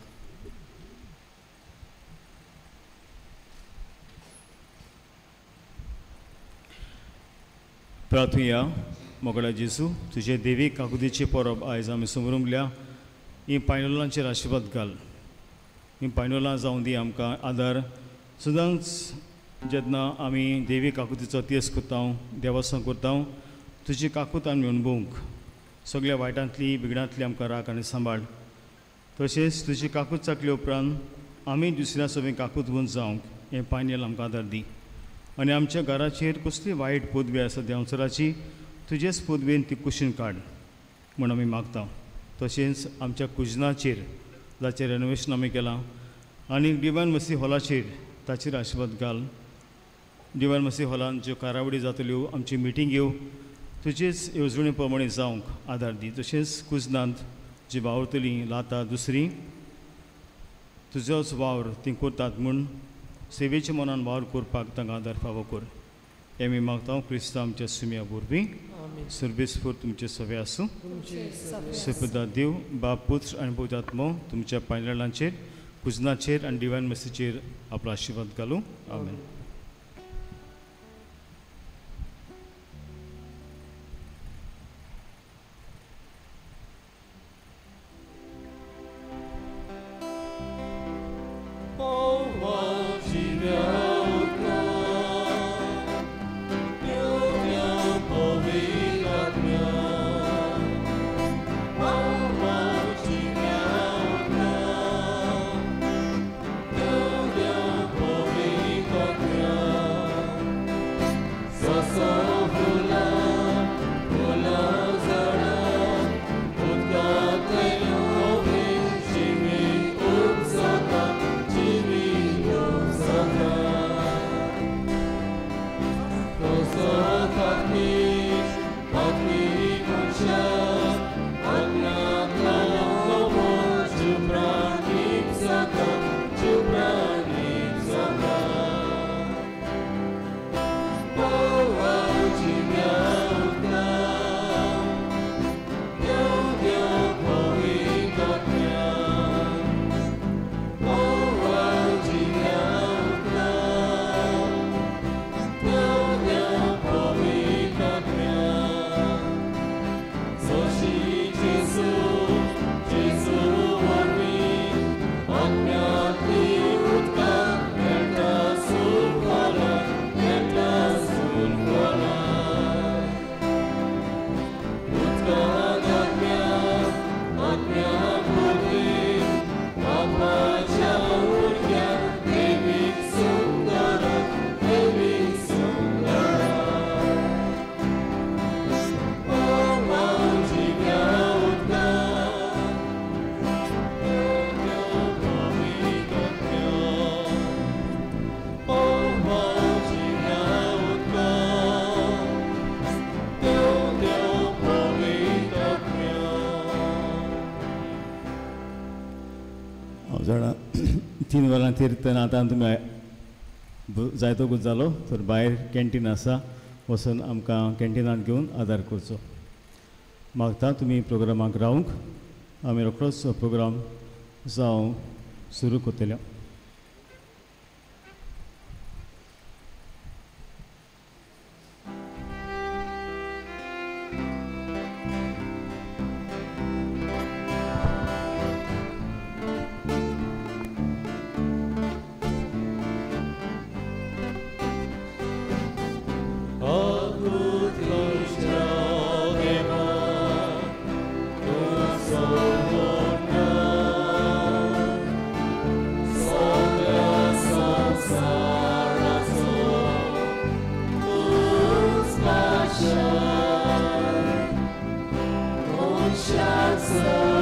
Speaker 8: प्रार्थुया. मोगडा जेजू, तुजे देवीक काकुतीचे परब आयज आमी समरुंगल्या. ही पायनलांचेर आशिर्वाद घाल. ही पायनलां जावं दी आमकां आदार. सदांच जेन्ना आमी देवी काकुतीचो तियेस करता देवासां करता तुजी काकूत आमी अणभवूंक सगळ्या वायटांतली बिगडांतली आमकां राख आनी सांबाळ. तशेंच तुजी काकूत चाकले उपरांत आमी दुसऱ्या सगळीं काकूत बून जावंक हें पायनेल आमकां आदार दी. आनी आमच्या घराचेर कसली वायट पदवी आसा देंवसराची तुजेच पदवेन ती कुशीन काड म्हूण आमी मागता. तशेंच आमच्या कुजनाचेर जाचें रेनोवेशन आमी केलां आनी डिवायन मसी हॉलाचेर ताचेर आशिर्वाद घाल. डिवायन मसी हॉलान ज्यो कार्यावळी जातल्यो आमची मिटींग येवं तुजेच येवजणे प्रमाणे जावंक आदार दी. तशेंच कुजनांत जी वावरतलीं लाता दुसरीं तुजोच वावर ती करतात म्हूण सेवेच्या मनान वावर करपाक तांकां आदार फावो कर. हें आमी मागता क्रिस्तांव आमच्या सुम्या वरवीं. सर्वेस्फोर तुमचे सवे आसूं. सपदा देव बाप पुत्र आनी पवित्र आत्मो तुमच्या पायनलांचेर कुजनाचेर आनी डिवायन मसीचेर आपलो आशिर्वाद घालूं. आमेन.
Speaker 1: Deus, povo
Speaker 8: जाणा 3 वरांचेर तेन्ना आतां तुमी जायतो गूण जालो तर भायर कॅन्टीन आसा वचून आमकां कॅन्टिनांत घेवन आदार करचो. मागता तुमी प्रोग्रामाक रावंक. आमी रोखडोच प्रोग्राम जावं सुरू करतले.
Speaker 1: Shall